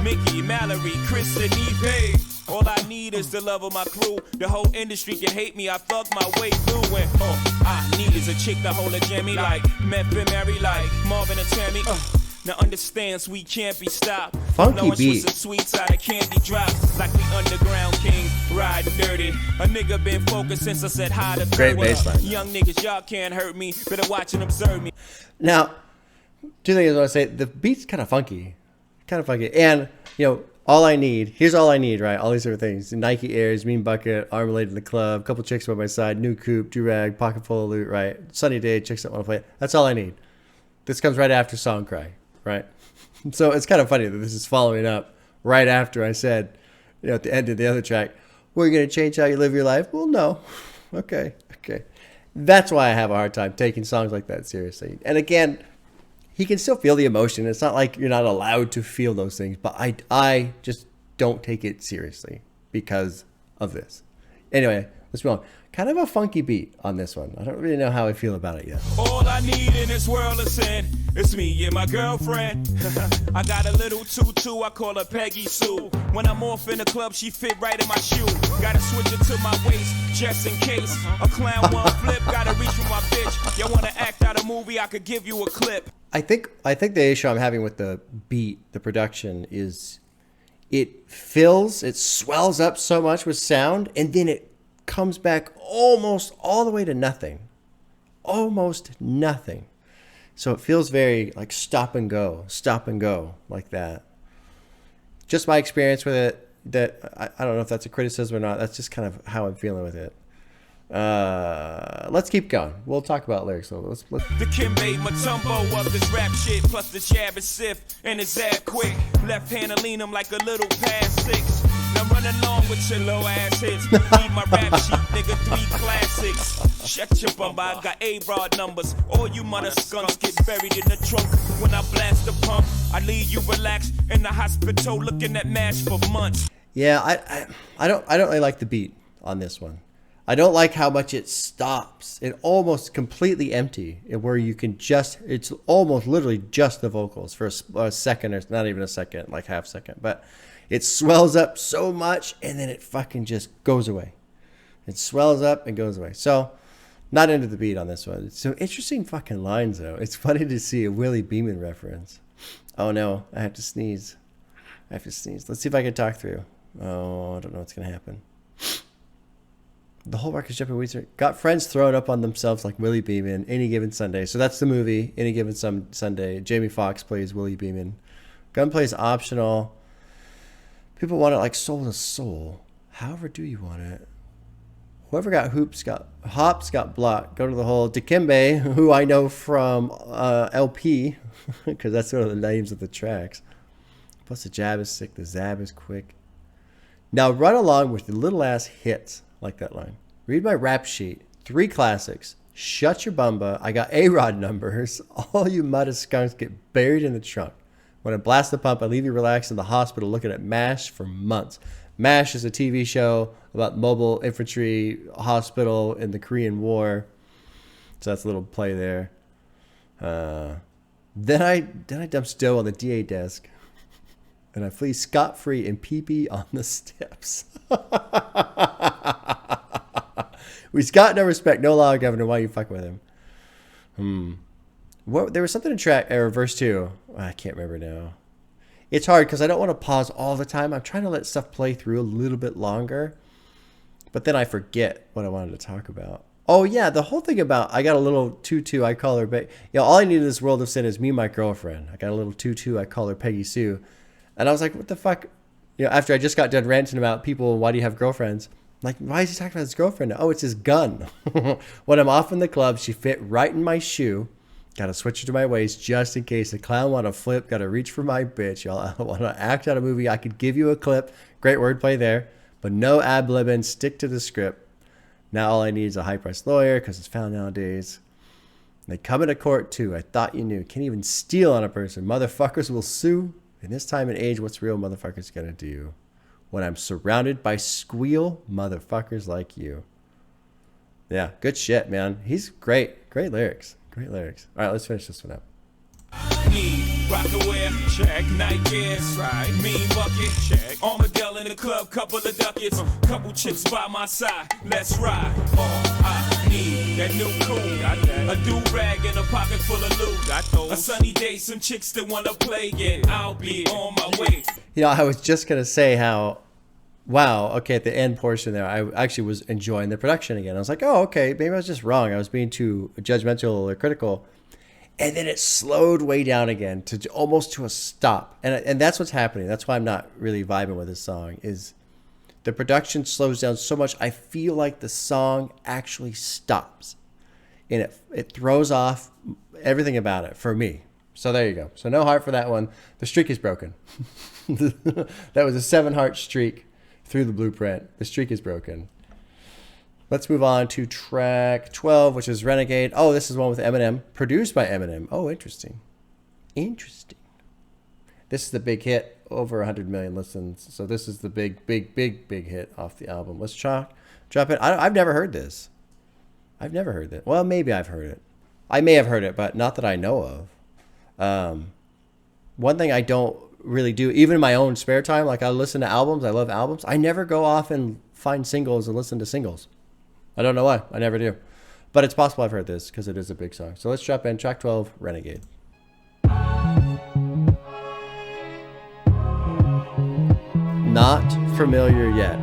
Mickey, Mallory, Chris, and Eve. All I need is the love of my crew. The whole industry can hate me, I thug my way through. And all I need is a chick to hold a jammy like Meth and Mary, like Marvin and Tammy. Now understands we can't be stopped. Funky beat. Some sweets out of candy drops. Like the underground king, riding dirty. A nigga been focused since I said hi to Great bass line. Young niggas, y'all can't hurt me. Better watch and observe me. Now, two things I want to say. The beat's kind of funky. And, you know, here's all I need, right? All these different things. Nike Airs, Mean Bucket, Arm Laid in the Club, couple chicks by my side, new coupe, do-rag, pocket full of loot, right? Sunny day, chicks that want to play. That's all I need. This comes right after Song Cry, right? So it's kind of funny that this is following up right after I said, you know, at the end of the other track, we're going to change how you live your life. Well, no. Okay. That's why I have a hard time taking songs like that seriously. And again, he can still feel the emotion. It's not like you're not allowed to feel those things, but I just don't take it seriously because of this. Anyway, let's move on. Kind of a funky beat on this one. I don't really know how I feel about it yet. All I need in this world is sin. It's me and my girlfriend. I got a little tutu, I call her Peggy Sue. When I'm off in the club, she fit right in my shoe. Gotta switch it to my waist, just in case. A clown one flip, gotta reach for my bitch. Y'all wanna act out a movie, I could give you a clip. I think the issue I'm having with the beat, the production, is it swells up so much with sound, and then it comes back almost all the way to nothing. Almost nothing. So it feels very like stop and go like that. Just my experience with it, that I don't know if that's a criticism or not. That's just kind of how I'm feeling with it. Let's keep going. We'll talk about lyrics a little. Let's. The Kimbe Matumbo of this rap shit, plus the jab is sif and his ab quick. Left hand to lean him like a little past six. Now run along with your low ass hits. Need my rap sheet, nigga, 3 classics. Shut your bum, I got A-Rod numbers. All you mother skunks get buried in the trunk. When I blast the pump, I leave you relaxed in the hospital looking at MASH for months. Yeah, I don't really like the beat on this one. I don't like how much it stops. It almost completely empty, where you can it's almost literally just the vocals for a second, or not even a second, like half second. But it swells up so much, and then it fucking just goes away. It swells up and goes away. So, not into the beat on this one. It's some interesting fucking lines, though. It's funny to see a Willie Beeman reference. Oh no, I have to sneeze. Let's see if I can talk through. Oh, I don't know what's going to happen. The whole record's jumping weeds got friends throwing up on themselves like Willie Beeman, Any Given Sunday. So that's the movie, Any Given Sunday. Jamie Foxx plays Willie Beeman. Gunplay is optional. People want it like soul to soul. However do you want it? Whoever got hops got blocked. Go to the hole. Dikembe, who I know from LP, because that's one of the names of the tracks. Plus the jab is sick, the zab is quick. Now run along with the little ass hits. Like that line. Read my rap sheet. 3 classics. Shut your bumba. I got A-Rod numbers. All you mudda skunks get buried in the trunk. When I blast the pump, I leave you relaxed in the hospital looking at MASH for months. MASH is a TV show about mobile infantry hospital in the Korean War. So that's a little play there. Then I dump Stowe on the DA desk. And I flee scot-free and pee-pee on the steps. We've got no respect, no law, governor. Why you fucking with him? There was something in track or verse 2. I can't remember now. It's hard because I don't want to pause all the time. I'm trying to let stuff play through a little bit longer, but then I forget what I wanted to talk about. Oh yeah, the whole thing about I got a little tutu. I call her, all I need in this world of sin is me and my girlfriend. I got a little tutu. I call her Peggy Sue, and I was like, what the fuck? After I just got done ranting about people, why do you have girlfriends? Like, why is he talking about his girlfriend? Oh, it's his gun. When I'm off in the club, she fit right in my shoe. Got to switch it to my waist just in case the clown want to flip. Got to reach for my bitch, y'all. I want to act out a movie. I could give you a clip. Great wordplay there. But no ad-libbing. Stick to the script. Now all I need is a high-priced lawyer because it's found nowadays. They come into court too. I thought you knew. Can't even steal on a person. Motherfuckers will sue. In this time and age, what's real motherfuckers gonna do when I'm surrounded by squeal motherfuckers like you? Yeah, good shit, man. He's great. Great lyrics. Great lyrics. All right, let's finish this one up. Rockaware, check, night gears, right? Mean bucket, check. Armadillo in the club, couple of ducats, couple chicks by my side. Let's ride. All I need, that new cool, got that. A do-rag in a pocket full of loot. Got those. A sunny day, some chicks that wanna play it. I'll be on my way. You know, I was just gonna say how, wow, okay, at the end portion there, I actually was enjoying the production again. I was like, oh, okay, maybe I was just wrong. I was being too judgmental or critical. And then it slowed way down again to almost to a stop. And that's what's happening. That's why I'm not really vibing with this song, is the production slows down so much. I feel like the song actually stops. And it throws off everything about it for me. So there you go. So no heart for that one. The streak is broken. That was a 7-heart streak through the blueprint. The streak is broken. Let's move on to track 12, which is Renegade. Oh, this is one with Eminem, produced by Eminem. Oh, interesting. Interesting. This is the big hit, over 100 million listens. So this is the big hit off the album. Let's drop it. I've never heard this. I've never heard it. Well, maybe I've heard it. I may have heard it, but not that I know of. One thing I don't really do, even in my own spare time, like I listen to albums. I love albums. I never go off and find singles and listen to singles. I don't know why. I never do. But it's possible I've heard this because it is a big song. So let's drop in track 12, Renegade. Not familiar yet.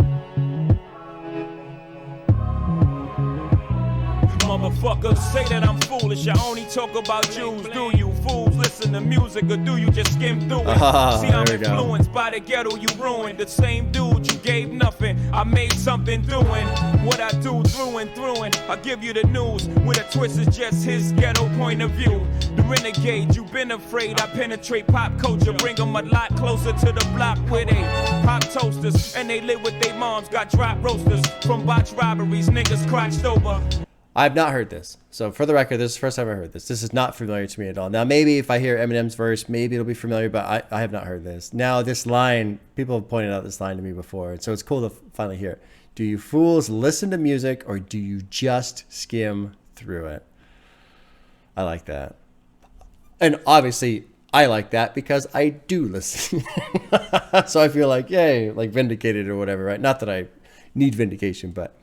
Motherfuckers say that I'm foolish. I only talk about Jews. Do you fools listen to music or do you just skim through it? See, I'm influenced by the ghetto you ruined. The same dude you gave nothing. I made something doing what I do through and through. And I give you the news with a twist is just his ghetto point of view. The renegade, you've been afraid. I penetrate pop culture, bring them a lot closer to the block where they pop toasters and they live with their moms. Got drop roasters from botch robberies. Niggas crotched over. I've not heard this. So for the record, this is the first time I heard this. This is not familiar to me at all. Now, maybe if I hear Eminem's verse, maybe it'll be familiar, but I have not heard this. Now, this line, people have pointed out this line to me before, so it's cool to finally hear it. Do you fools listen to music or do you just skim through it? I like that. And obviously, I like that because I do listen. So I feel like, yay, like vindicated or whatever, right? Not that I need vindication, but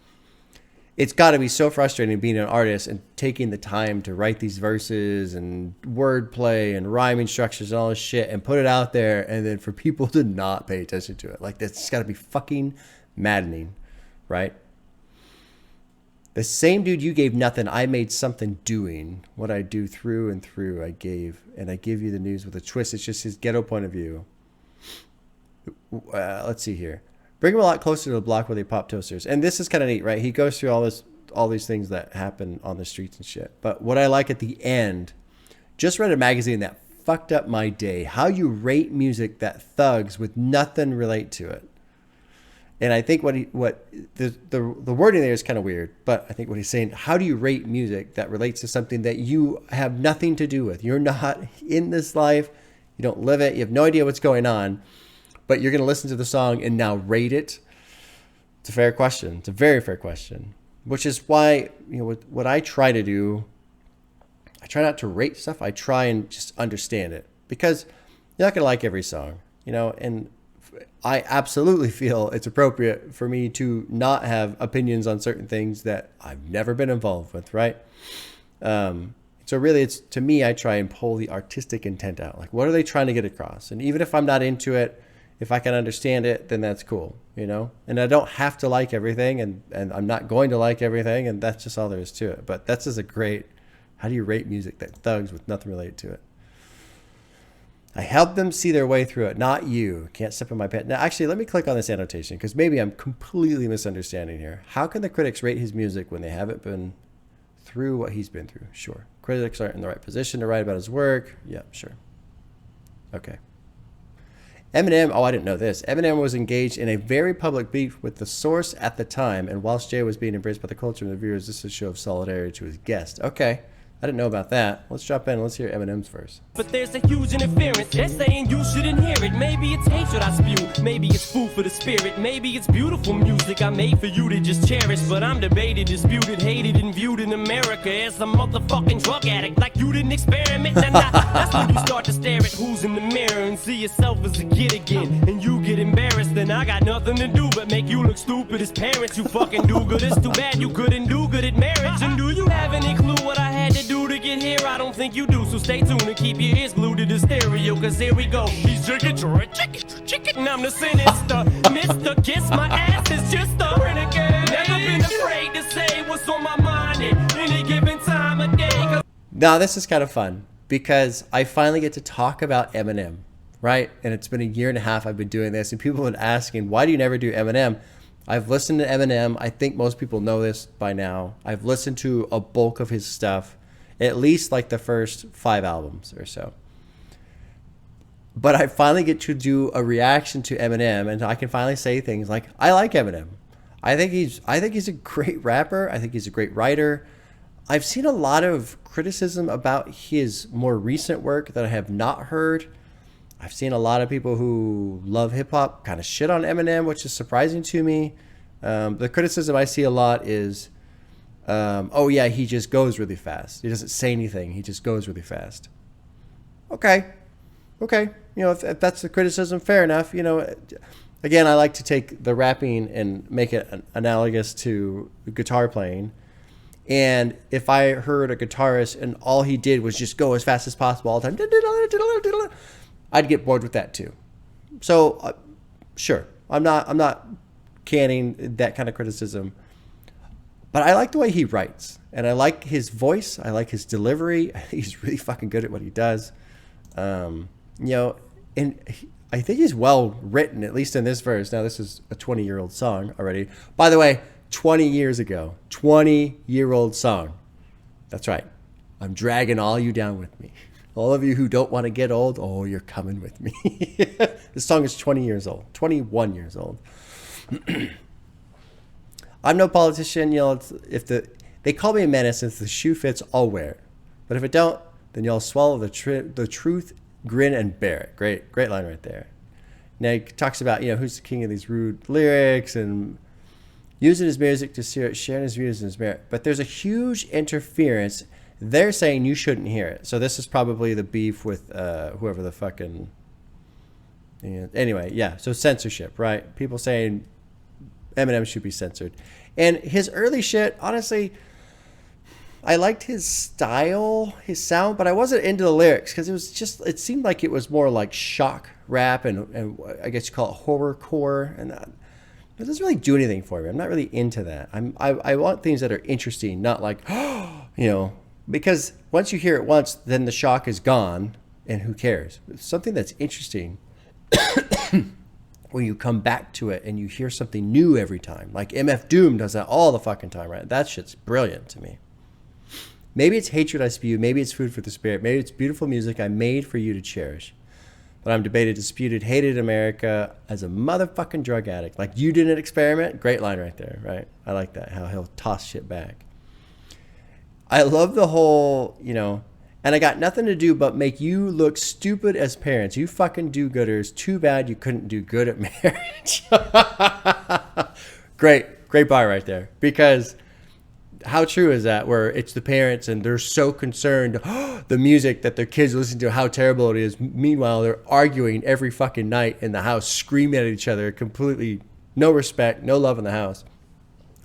it's got to be so frustrating being an artist and taking the time to write these verses and wordplay and rhyming structures and all this shit and put it out there, and then for people to not pay attention to it. Like, that's got to be fucking maddening, right? The same dude you gave nothing, I made something doing. What I do through and through, I gave. And I give you the news with a twist. It's just his ghetto point of view. Let's see here. Bring him a lot closer to the block where they pop toasters. And this is kind of neat, right? He goes through all these things that happen on the streets and shit. But what I like at the end, just read a magazine that fucked up my day. How you rate music that thugs with nothing relate to it. And I think the wording there is kind of weird, but I think what he's saying, how do you rate music that relates to something that you have nothing to do with? You're not in this life. You don't live it. You have no idea what's going on. But you're going to listen to the song and now rate it? It's a fair question. It's a very fair question. Which is why, you know, what I try to do, I try not to rate stuff. I try and just understand it. Because you're not going to like every song, you know, and I absolutely feel it's appropriate for me to not have opinions on certain things that I've never been involved with, right? So really, it's, to me, I try and pull the artistic intent out. Like, what are they trying to get across? And even if I'm not into it, if I can understand it, then that's cool, you know? And I don't have to like everything, and I'm not going to like everything, and that's just all there is to it. But that's just a great, how do you rate music that thugs with nothing related to it? I help them see their way through it, not you. Can't step in my pants. Now, actually, let me click on this annotation, because maybe I'm completely misunderstanding here. How can the critics rate his music when they haven't been through what he's been through? Sure. Critics aren't in the right position to write about his work. Yeah, sure. Okay. Eminem, oh, I didn't know this. Eminem was engaged in a very public beef with The Source at the time, and whilst Jay was being embraced by the culture and the viewers, this is a show of solidarity to his guest. Okay, I didn't know about that. Let's drop in. Let's hear Eminem's verse. But there's a huge interference. They're saying you shouldn't hear it. Maybe it's hatred I spew. Maybe it's food for the spirit. Maybe it's beautiful music I made for you to just cherish. But I'm debated, disputed, hated, and viewed in America as a motherfucking drug addict. Like you didn't experiment. That's when you start to stare at who's in the mirror and see yourself as a kid again. And you get embarrassed. Then I got nothing to do but make you look stupid as parents. You fucking do good. It's too bad you couldn't do good at marriage. And do you have any clue what I had to do to get here? I don't think you do, so stay tuned and keep your ears glued to the stereo, cause here we go. He's chicken, and I'm the sinister Mr. Kiss my ass is just a renegade. Never been afraid to say what's on my mind at any given time of day. Now this is kind of fun because I finally get to talk about Eminem, right? And it's been a year and a half I've been doing this, and people have been asking, why do you never do Eminem? I've listened to Eminem. I think most people know this by now. I've listened to a bulk of his stuff, at least like the first 5 albums or so. But I finally get to do a reaction to Eminem, and I can finally say things like, I like Eminem. I think he's a great rapper. I think he's a great writer. I've seen a lot of criticism about his more recent work that I have not heard. I've seen a lot of people who love hip-hop kind of shit on Eminem, which is surprising to me. The criticism I see a lot is, oh yeah, he just goes really fast. He doesn't say anything. He just goes really fast. Okay. You know, if that's the criticism, fair enough. You know, again, I like to take the rapping and make it analogous to guitar playing. And if I heard a guitarist and all he did was just go as fast as possible all the time, I'd get bored with that too. So, sure, I'm not canning that kind of criticism, but I like the way he writes, and I like his voice. I like his delivery. I think he's really fucking good at what he does. You know, and I think he's well written, at least in this verse. Now, this is a 20-year-old song already. By the way, 20 years ago, 20-year-old song. That's right. I'm dragging all you down with me. All of you who don't want to get old, oh, you're coming with me. This song is 20 years old, 21 years old. I'm no politician. You know, they call me a menace. If the shoe fits, I'll wear it. But if it don't, then y'all swallow the truth, grin, and bear it. Great line right there. Now he talks about, you know, who's the king of these rude lyrics and using his music to share his views and his merit. But there's a huge interference. They're saying you shouldn't hear it. So this is probably the beef with whoever the fucking... Anyway, yeah. So censorship, right? People saying Eminem should be censored. And his early shit, honestly, I liked his style, his sound, but I wasn't into the lyrics because it seemed like it was more like shock rap and I guess you call it horrorcore. And it doesn't really do anything for me. I'm not really into that. I want things that are interesting, not like, you know... Because once you hear it once, then the shock is gone, and who cares? It's something that's interesting when you come back to it and you hear something new every time. Like MF Doom does that all the fucking time, right? That shit's brilliant to me. Maybe it's hatred I spew. Maybe it's food for the spirit. Maybe it's beautiful music I made for you to cherish. But I'm debated, disputed, hated America as a motherfucking drug addict. Like you didn't experiment? Great line right there, right? I like that, how he'll toss shit back. I love the whole, you know, and I got nothing to do but make you look stupid as parents. You fucking do-gooders. Too bad you couldn't do good at marriage. Great bar right there. Because how true is that, where it's the parents and they're so concerned, the music that their kids listen to, how terrible it is. Meanwhile, they're arguing every fucking night in the house, screaming at each other, completely no respect, no love in the house,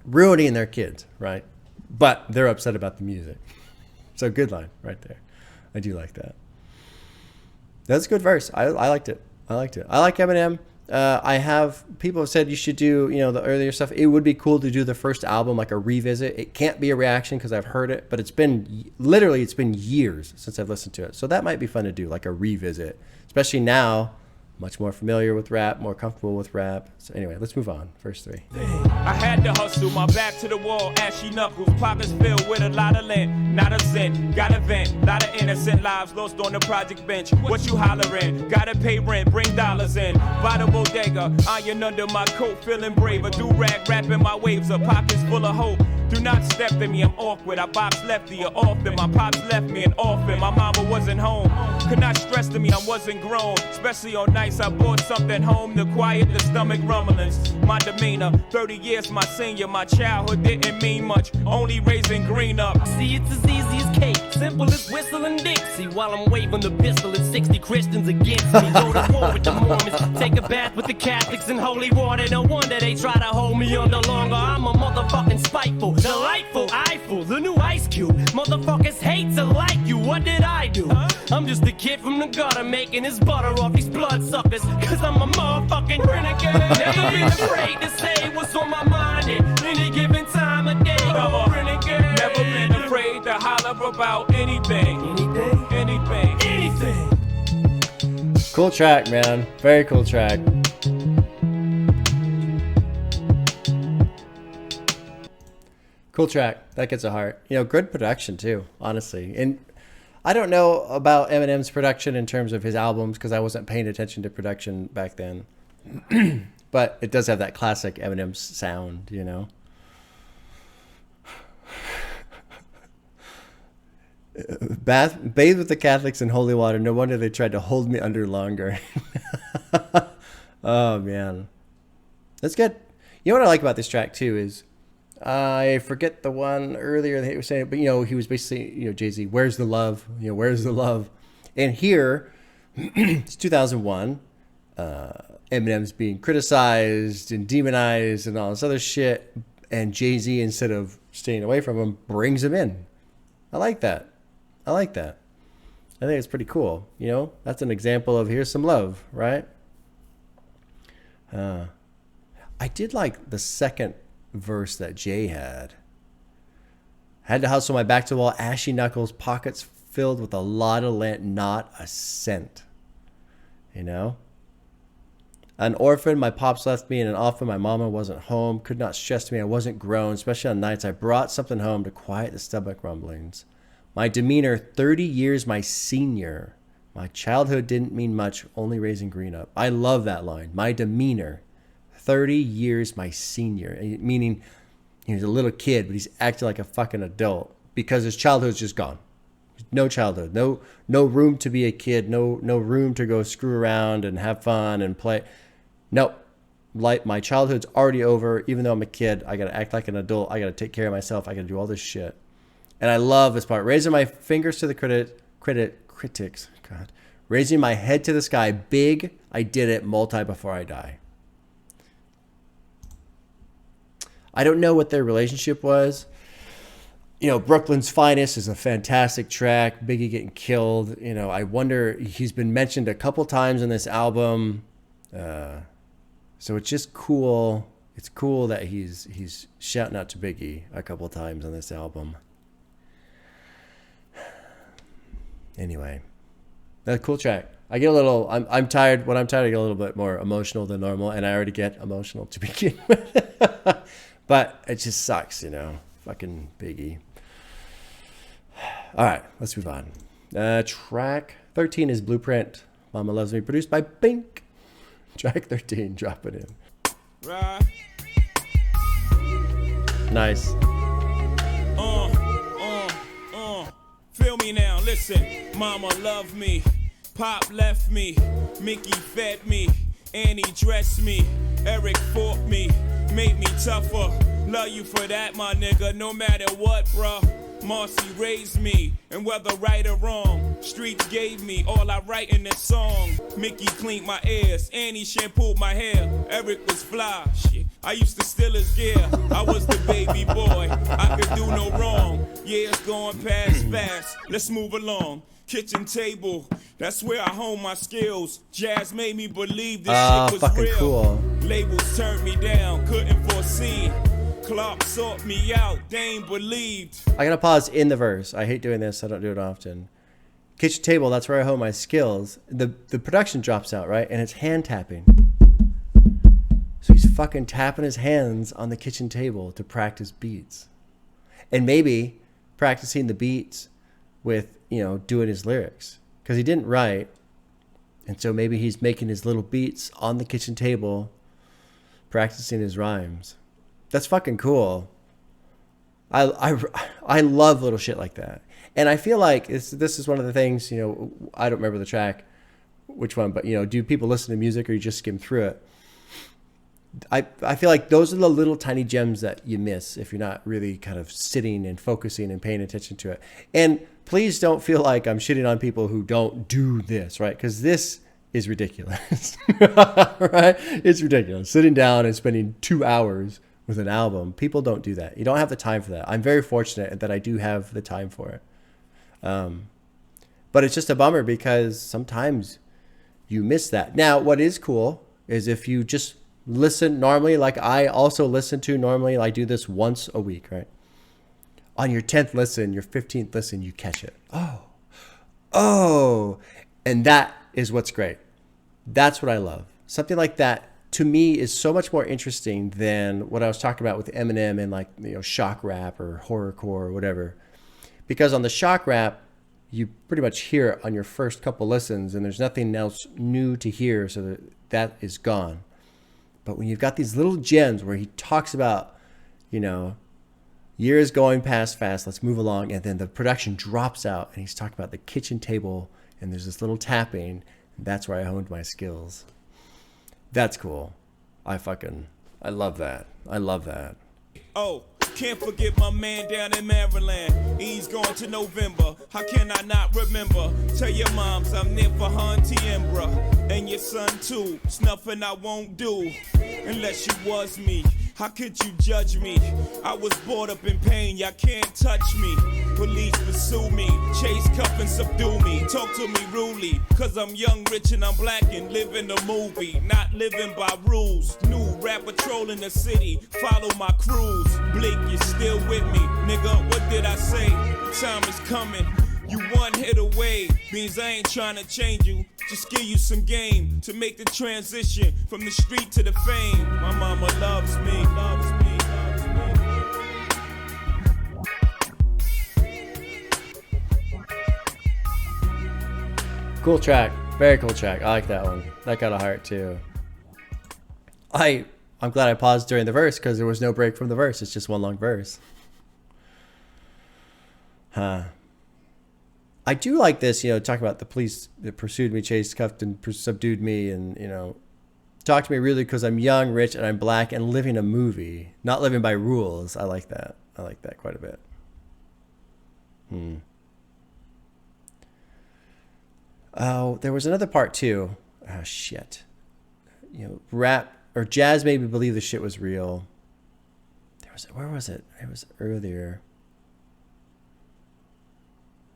ruining their kids, right? But they're upset about the music. So good line right there. I do like that. That's a good verse. I liked it. I like Eminem. People have said you should do, you know, the earlier stuff. It would be cool to do the first album, like a revisit. It can't be a reaction because I've heard it, but it's been years since I've listened to it. So that might be fun to do, like a revisit, especially now. Much more familiar with rap, more comfortable with rap. So anyway, let's move on. Verse 3. I had to hustle, my back to the wall, ashy knuckles, pockets filled with a lot of lint, not a cent, got a vent, lot of innocent lives lost on the project bench. What you hollering? Gotta pay rent, bring dollars in. By the bodega, iron under my coat, feeling brave. A do-rag wrapping my waves, a pockets full of hope. Do not step to me, I'm awkward. I box lefty or often. My pops left me an orphan. My mama wasn't home. Could not stress to me, I wasn't grown. Especially on nights I brought something home to quiet the stomach rumblings. My demeanor, 30 years my senior. My childhood didn't mean much, only raising green up. See, it's as easy as cake, simple as whistling Dixie. While I'm waving the pistol and 60 Christians against me. Go to war with the Mormons, take a bath with the Catholics in holy water. No wonder they try to hold me under longer. I'm a motherfucking spiteful, delightful, eyeful, the new Ice Cube. Motherfuckers hate to like you, what did I do? I'm just a kid from the gutter making his butter off these bloodsuckers. Cause I'm a motherfucking renegade. Never been afraid to say what's on my mind at any given time of day. I'm a renegade. Never been afraid to holler about anything. Anything. Cool track, man. Very cool track. Cool track. That gets a heart. You know, good production too, honestly. And I don't know about Eminem's production in terms of his albums because I wasn't paying attention to production back then. But it does have that classic Eminem sound, you know. Bathe with the Catholics in holy water. No wonder they tried to hold me under longer. Oh, man. That's good. You know what I like about this track, too, is I forget the one earlier that he was saying, but, you know, he was basically, you know, Jay-Z, where's the love? You know, where's the love? And here, it's 2001. Eminem's being criticized and demonized and all this other shit. And Jay-Z, instead of staying away from him, brings him in. I like that. I think it's pretty cool. You know, that's an example of here's some love, right? I did like the second verse that Jay had. Had to hustle my back to the wall, ashy knuckles, pockets filled with a lot of lint, not a cent. You know? An orphan, my pops left me, and often my mama wasn't home. Could not stress me, I wasn't grown, especially on nights I brought something home to quiet the stomach rumblings. My demeanor, 30 years my senior. My childhood didn't mean much, only raising green up. I love that line. My demeanor, 30 years my senior. Meaning he's a little kid, but he's acting like a fucking adult because his childhood's just gone. No childhood, no room to be a kid, no room to go screw around and have fun and play. No, like my childhood's already over. Even though I'm a kid, I gotta act like an adult. I gotta take care of myself. I gotta do all this shit. And I love this part. Raising my fingers to the critics. God, raising my head to the sky. Big, I did it. Multi before I die. I don't know what their relationship was. You know, Brooklyn's Finest is a fantastic track. Biggie getting killed. You know, I wonder, he's been mentioned a couple times in this album. So it's just cool. It's cool that he's shouting out to Biggie a couple times on this album. Anyway, that's a cool track. I get a little, I'm tired. When I'm tired, I get a little bit more emotional than normal, and I already get emotional to begin with. But it just sucks, you know. Fucking Biggie. All right, let's move on. Track 13 is Blueprint. Mama Loves Me, produced by Pink. Track 13, drop it in. Right. Nice. Feel me now, listen. Mama loved me. Pop left me. Mickey fed me. Annie dressed me. Eric fought me. Made me tougher. Love you for that, my nigga, no matter what, bruh. Marcy raised me, and whether right or wrong, streets gave me all I write in this song. Mickey cleaned my ears, Annie shampooed my hair. Eric was fly, shit. I used to steal his gear. I was the baby boy, I could do no wrong. Yeah, it's going past fast, let's move along. Kitchen table, that's where I hone my skills. Jazz made me believe this shit was real. Cool. Labels turned me down, couldn't foresee. Clark sought me out, they ain't believed. I gotta pause in the verse. I hate doing this, I don't do it often. Kitchen table, that's where I hone my skills. The production drops out, right? And it's hand tapping. So he's fucking tapping his hands on the kitchen table to practice beats. And maybe practicing the beats with, you know, doing his lyrics. Because he didn't write. And so maybe he's making his little beats on the kitchen table, practicing his rhymes. That's fucking cool. I love little shit like that. And I feel like this is one of the things, you know, I don't remember the track, which one, but, you know, do people listen to music or you just skim through it? I feel like those are the little tiny gems that you miss if you're not really kind of sitting and focusing and paying attention to it. And please don't feel like I'm shitting on people who don't do this, right? Because this is ridiculous, right? It's ridiculous. Sitting down and spending 2 hours with an album. People don't do that. You don't have the time for that. I'm very fortunate that I do have the time for it. But it's just a bummer because sometimes you miss that. Now, what is cool is if you just listen normally, like I also listen to normally, I do this once a week, right? On your 10th listen, your 15th listen, you catch it. Oh, and that is what's great. That's what I love. Something like that to me is so much more interesting than what I was talking about with Eminem and like, you know, shock rap or horrorcore or whatever. Because on the shock rap, you pretty much hear it on your first couple listens and there's nothing else new to hear, so that is gone. But when you've got these little gems where he talks about, you know, years going past fast, let's move along, and then the production drops out and he's talking about the kitchen table and there's this little tapping, and that's where I honed my skills. That's cool. I love that. I love that. Oh, can't forget my man down in Maryland. He's going to November. How can I not remember? Tell your moms I'm there for her and Tiembra. And your son too. It's nothing I won't do unless you was me. How could you judge me? I was brought up in pain, y'all can't touch me. Police pursue me, chase, cuff, and subdue me. Talk to me rudely, cause I'm young, rich, and I'm black and live in the movie. Not living by rules. New rap patrol in the city, follow my crews. Blake, you still with me, nigga, what did I say? The time is coming. You one hit away, means I ain't trying to change you. Just give you some game to make the transition from the street to the fame. My mama loves me, loves me, loves me. Cool track. Very cool track. I like that one. That got a heart too. I'm glad I paused during the verse because there was no break from the verse. It's just one long verse. I do like this, you know, talking about the police that pursued me, chased, cuffed, and subdued me, and, you know, talk to me really because I'm young, rich, and I'm black, and living a movie, not living by rules. I like that. I like that quite a bit. Oh, there was another part too. Oh, shit. You know, rap or jazz made me believe the shit was real. Where was it? It was earlier.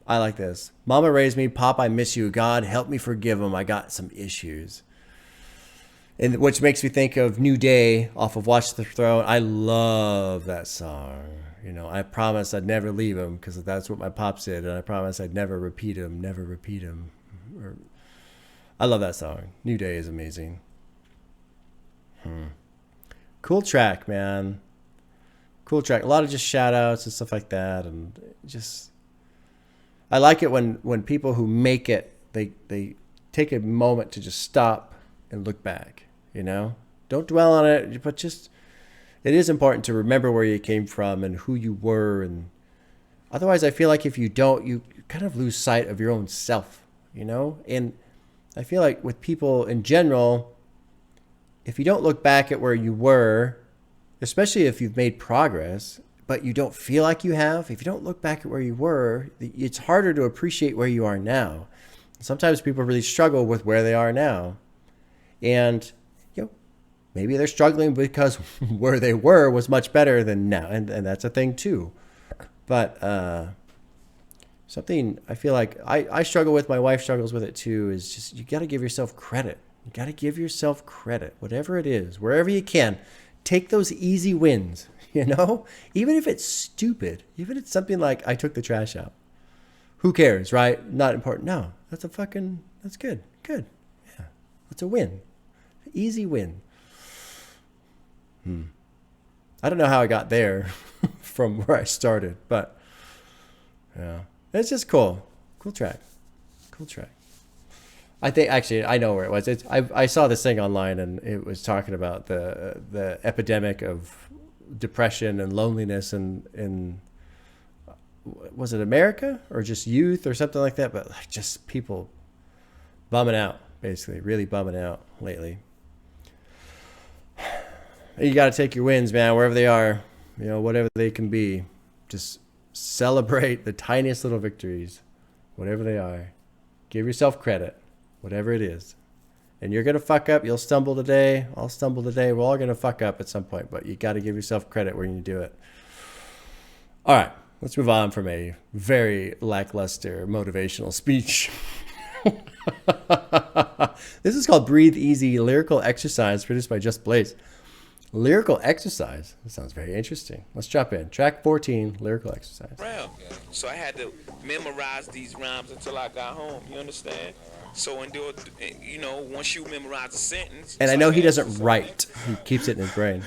I like this. Mama raised me, Pop, I miss you. God, help me forgive him. I got some issues. And which makes me think of New Day off of Watch the Throne. I love that song. You know, I promised I'd never leave him because that's what my pop said. And I promised I'd never repeat him, never repeat him. I love that song. New Day is amazing. Cool track, man. Cool track. A lot of just shout outs and stuff like that. And just... I like it when people who make it, they take a moment to just stop and look back, you know? Don't dwell on it, but just, it is important to remember where you came from and who you were. And otherwise, I feel like if you don't, you kind of lose sight of your own self, you know? And I feel like with people in general, if you don't look back at where you were, especially if you've made progress, but you don't feel like you have, if you don't look back at where you were, it's harder to appreciate where you are now. Sometimes people really struggle with where they are now. And, you know, maybe they're struggling because where they were was much better than now. And that's a thing too. But something I feel like I struggle with, my wife struggles with it too, is just you got to give yourself credit. You got to give yourself credit, whatever it is, wherever you can. Take those easy wins. You know, even if it's stupid, even if it's something like I took the trash out, who cares, right? Not important. No, that's good. Good. Yeah. That's a win. Easy win. I don't know how I got there from where I started, but yeah, it's just cool. Cool track. I think actually I know where it was. I saw this thing online and it was talking about the epidemic of depression and loneliness and was it America or just youth or something like that? But like just people bumming out, basically, really bumming out lately. You got to take your wins, man, wherever they are, you know, whatever they can be. Just celebrate the tiniest little victories, whatever they are. Give yourself credit, whatever it is. And you're going to fuck up. You'll stumble today. I'll stumble today. We're all going to fuck up at some point, but you got to give yourself credit when you do it. All right. Let's move on from a very lackluster motivational speech. This is called Breathe Easy Lyrical Exercise, produced by Just Blaze. Lyrical Exercise. That sounds very interesting. Let's jump in. Track 14, Lyrical Exercise. So I had to memorize these rhymes until I got home. You understand? So, you know, once you memorize a sentence... And I know he doesn't write. He keeps it in his brain.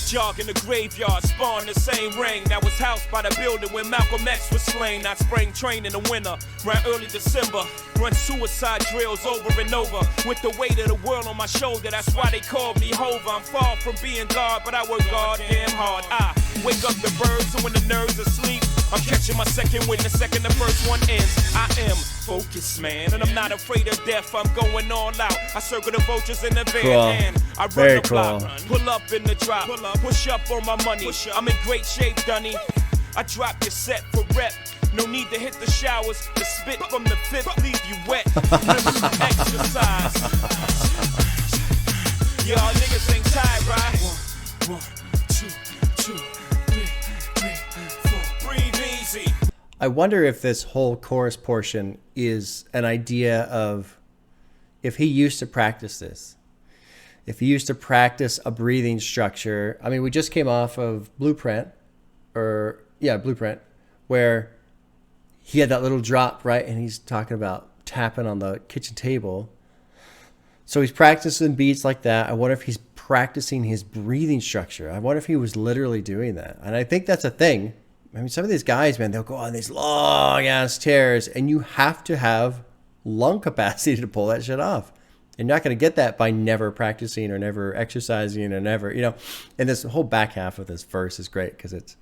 Jog in the graveyard, spawn the same ring that was housed by the building where Malcolm X was slain. I spring train in the winter, around early December. Run suicide drills over and over. With the weight of the world on my shoulder, that's why they call me H.O.V.A. I'm far from being God, but I work goddamn hard. I wake up the birds, so when the nerves are asleep, I'm catching my second wind the second the first one ends. I am focused, man, and I'm not afraid of death. I'm going all out. I circle the vultures in the van, and I run the block. Pull up in the drop, push up on my money. I'm in great shape, Dunny. I drop your set for rep. No need to hit the showers. The spit from the fifth leave you wet. Exercise. Y'all niggas ain't tired, right? 1, 2, 3, 4. Breathe easy. I wonder if this whole chorus portion is an idea of if he used to practice this. If he used to practice a breathing structure. I mean, we just came off of Blueprint, where he had that little drop, right? And he's talking about tapping on the kitchen table. So he's practicing beats like that. I wonder if he's practicing his breathing structure. I wonder if he was literally doing that. And I think that's a thing. I mean, some of these guys, man, they'll go on these long ass tears, and you have to have lung capacity to pull that shit off. You're not going to get that by never practicing or never exercising or never, you know. And this whole back half of this verse is great because it's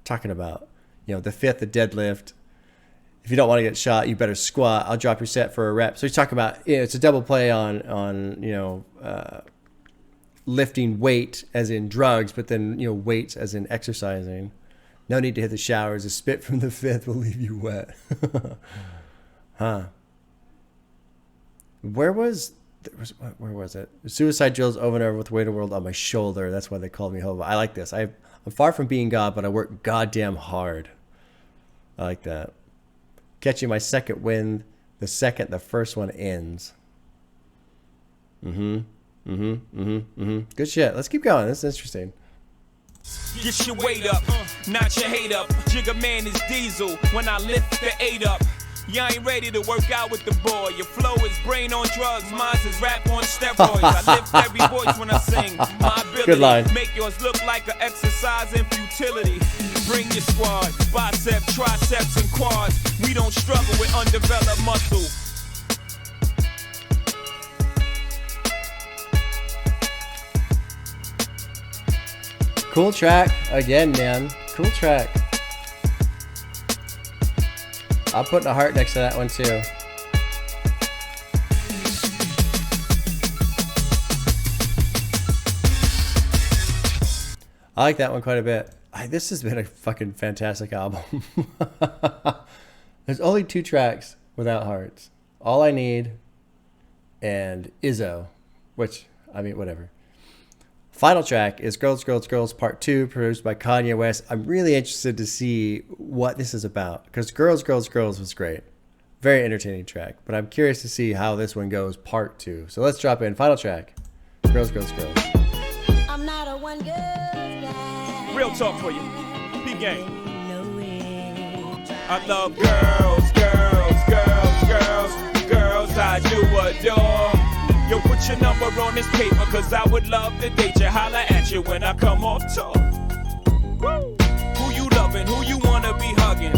talking about, you know, the fifth, the deadlift. If you don't want to get shot, you better squat. I'll drop your set for a rep. So he's talking about, you know, it's a double play on you know, lifting weight as in drugs, but then, you know, weights as in exercising. No need to hit the showers. A spit from the fifth will leave you wet. Huh. Where was it? Suicide drills over and over with weight of the world on my shoulder. That's why they called me H.O.V.A. I like this. I'm far from being God, but I work goddamn hard. I like that. Catching my second wind the second the first one ends. Good shit. Let's keep going. This is interesting. Get your weight up, not your hate up. Jigga man is diesel when I lift the 8 up. You ain't ready to work out with the boy. Your flow is brain on drugs, mine is rap on steroids. I lift every voice when I sing. My ability, good line. Make yours look like an exercise in futility. Bring your squad, biceps, triceps, and quads. We don't struggle with undeveloped muscle. Cool track. Again, man. Cool track. I'm putting a heart next to that one, too. I like that one quite a bit. This has been a fucking fantastic album. There's only 2 tracks without hearts. All I Need and Izzo, which, I mean, whatever. Final track is Girls, Girls, Girls Part 2, produced by Kanye West. I'm really interested to see what this is about, because Girls, Girls, Girls was great. Very entertaining track, but I'm curious to see how this one goes, Part 2. So let's drop in. Final track, Girls, Girls, Girls. I'm not a one girl guy. Real talk for you. P-Game. I love girls, girls, girls, girls, girls I do adore. Yo, put your number on this paper, cause I would love to date you. Holla at you when I come off tour. Woo. Who you loving? Who you wanna be hugging?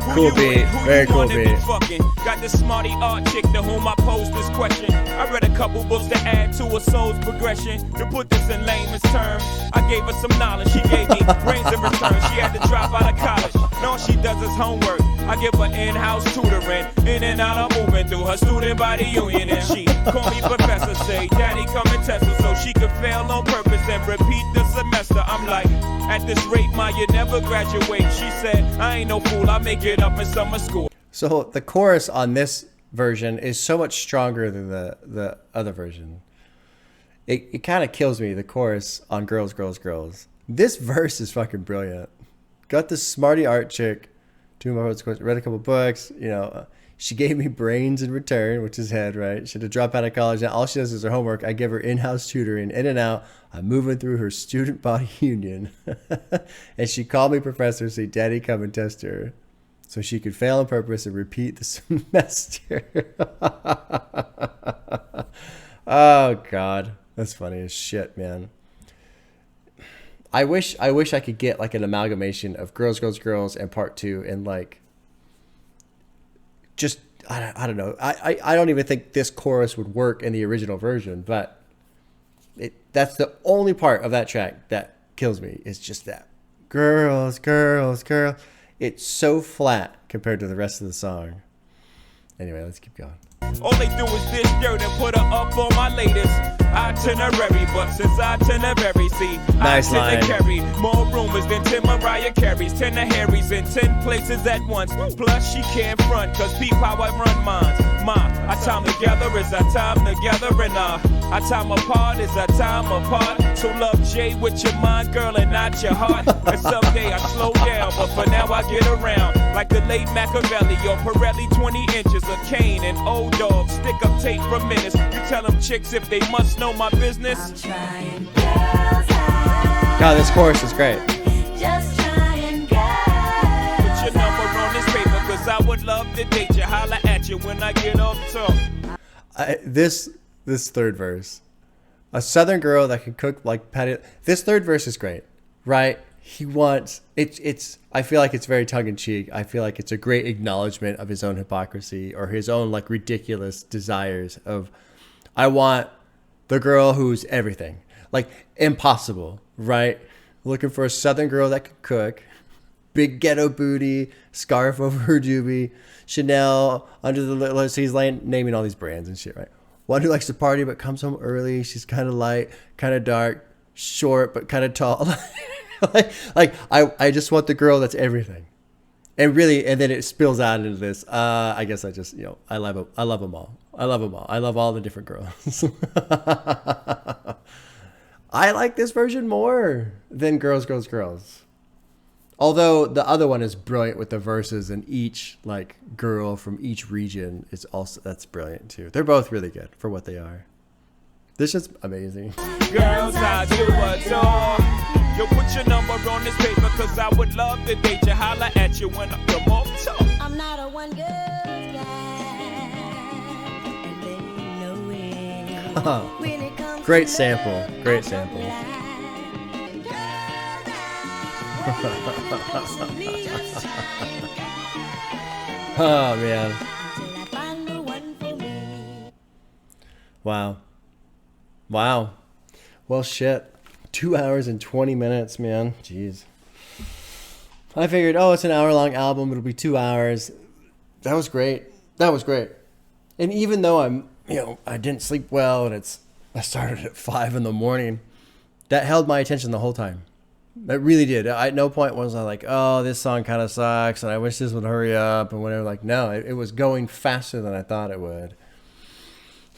Who Cool you beat. who Very you cool wanna beat. be fucking? Got this smarty art chick to whom I posed this question. I read a couple books to add to a soul's progression. To put this in layman's terms, I gave her some knowledge. She gave me brains in return. She had to drop out of college. All she does is homework. I give her in-house tutoring. In and out, I'm moving through her student body union. And she call me professor, say, Daddy, come and test her so she could fail on purpose and repeat the semester. I'm like, at this rate, Ma, you never graduate. She said, I ain't no fool, I make it up in summer school. So the chorus on this version is so much stronger than the other version. It kind of kills me, the chorus on Girls, Girls, Girls. This verse is fucking brilliant. Got this smarty art chick, read a couple books, you know, she gave me brains in return, which is head, right? She had to drop out of college. Now all she does is her homework. I give her in-house tutoring, in and out. I'm moving through her student body union. And she called me professor, say, Daddy, come and test her. So she could fail on purpose and repeat the semester. Oh, God. That's funny as shit, man. I wish I could get like an amalgamation of Girls, Girls, Girls and part 2 and like just I don't know. I don't even think this chorus would work in the original version, but that's the only part of that track that kills me. It's just that girls, girls, girl. It's so flat compared to the rest of the song. Anyway, let's keep going. All they do is dish dirt and put her up on my latest itinerary. But since itinerary, see, nice I tend line. to carry more rumors than Tim Mariah carries. 10 to Harry's in 10 places at once. Plus, she can't front, cause peep how I run mine. Ma, our time together is our time together, and our time apart is our time apart. So love Jay with your mind, girl, and not your heart. And someday I slow down, but for now I get around. Like the late Machiavelli or Pirelli, 20 inches of cane and old dog. Stick up tape for minutes. You tell them chicks if they must know my business. I'm trying, girls, God, this chorus is great. just trying, girls. Put your number on this paper, cause I would love to date you. Holla at you when I get off talk. This third verse, a southern girl that can cook like patty. This third verse is great, right? He wants it's. I feel like it's very tongue in cheek. I feel like it's a great acknowledgement of his own hypocrisy or his own like ridiculous desires of, I want the girl who's everything, like impossible, right? Looking for a southern girl that can cook, big ghetto booty, scarf over her doobie, Chanel under the. So he's naming all these brands and shit, right? One who likes to party but comes home early. She's kind of light, kind of dark, short but kind of tall. I just want the girl that's everything, and then it spills out into this. I guess I just I love them all. I love them all. I love all the different girls. I like this version more than Girls, Girls, Girls. Although the other one is brilliant with the verses, and each like girl from each region is also that's brilliant too. They're both really good for what they are. This is amazing. Girls, I do adore. Yo, put your number on this paper, cause I would love to date you. Holla at you when I come off talk. I'm not a one girl guy, and they know it. When it comes Great to sample. love, Great I sample. don't lie. Oh man. Till I find the one for me. Wow. Well, shit. 2 hours and 20 minutes, man. Jeez. I figured, it's an hour-long album. It'll be 2 hours. That was great. And even though I didn't sleep well, and I started at 5 in the morning, that held my attention the whole time. It really did. At no point was I like, this song kind of sucks, and I wish this would hurry up, and whatever. Like, no, it was going faster than I thought it would.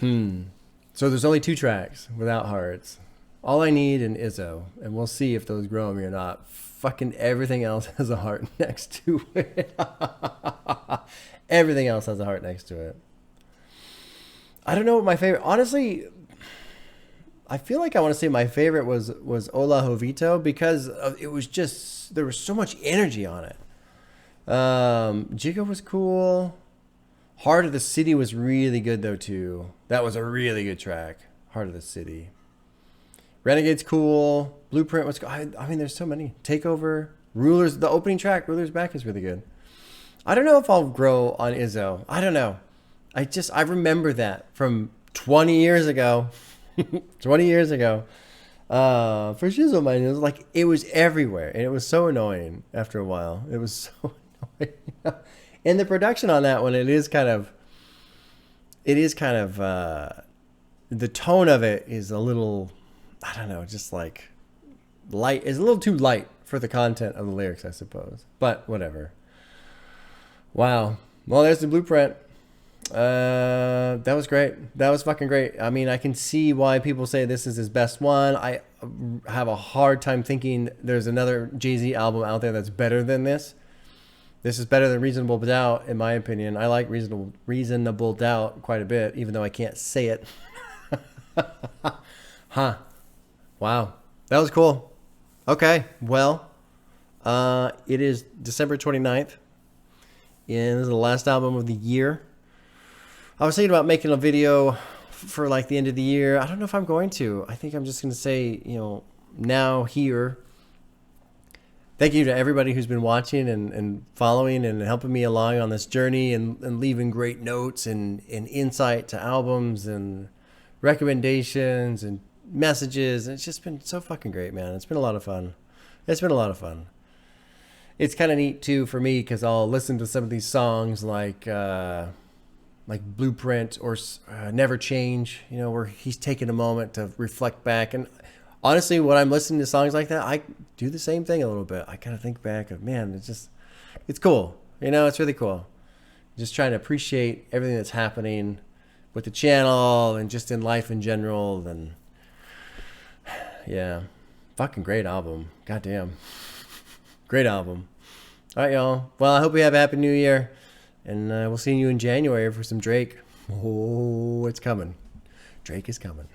So there's only 2 tracks without hearts. All I Need and Izzo, and we'll see if those grow on me or not. Fucking everything else has a heart next to it. Everything else has a heart next to it. I don't know what my favorite. Honestly, I feel like I want to say my favorite was Hola Hovito because it was just there was so much energy on it. Jigga was cool. Heart of the City was really good though too. That was a really good track. Heart of the City. Renegade's cool. Blueprint was cool. I mean, there's so many. Takeover. Rulers. The opening track, Rulers Back, is really good. I don't know if I'll grow on Izzo. I don't know. I remember that from 20 years ago. 20 years ago. For Shizzle Man, it was like, it was everywhere, and it was so annoying after a while. It was so annoying. And the production on that one, it is kind of the tone of it is a little, I don't know, just like light. It's a little too light for the content of the lyrics, I suppose. But whatever. Wow. Well, there's the blueprint. That was great. That was fucking great. I mean, I can see why people say this is his best one. I have a hard time thinking there's another Jay-Z album out there that's better than this. This is better than Reasonable Doubt, in my opinion. I like Reasonable Doubt quite a bit, even though I can't say it. Huh. Wow. That was cool. Okay. Well, it is December 29th, and this is the last album of the year. I was thinking about making a video for like the end of the year. I don't know if I'm going to. I think I'm just going to say, now here. Thank you to everybody who's been watching and following and helping me along on this journey and leaving great notes and insight to albums and recommendations and messages. It's just been so fucking great, man. It's been a lot of fun. It's been a lot of fun. It's kind of neat too for me because I'll listen to some of these songs like Blueprint or Never Change, where he's taking a moment to reflect back. And honestly, when I'm listening to songs like that, I do the same thing a little bit. I kind of think back of, man, it's cool. It's really cool. Just trying to appreciate everything that's happening with the channel and just in life in general. And yeah, fucking great album. Goddamn. Great album. All right, y'all. Well, I hope you have a happy new year. And we'll see you in January for some Drake. Oh, it's coming. Drake is coming.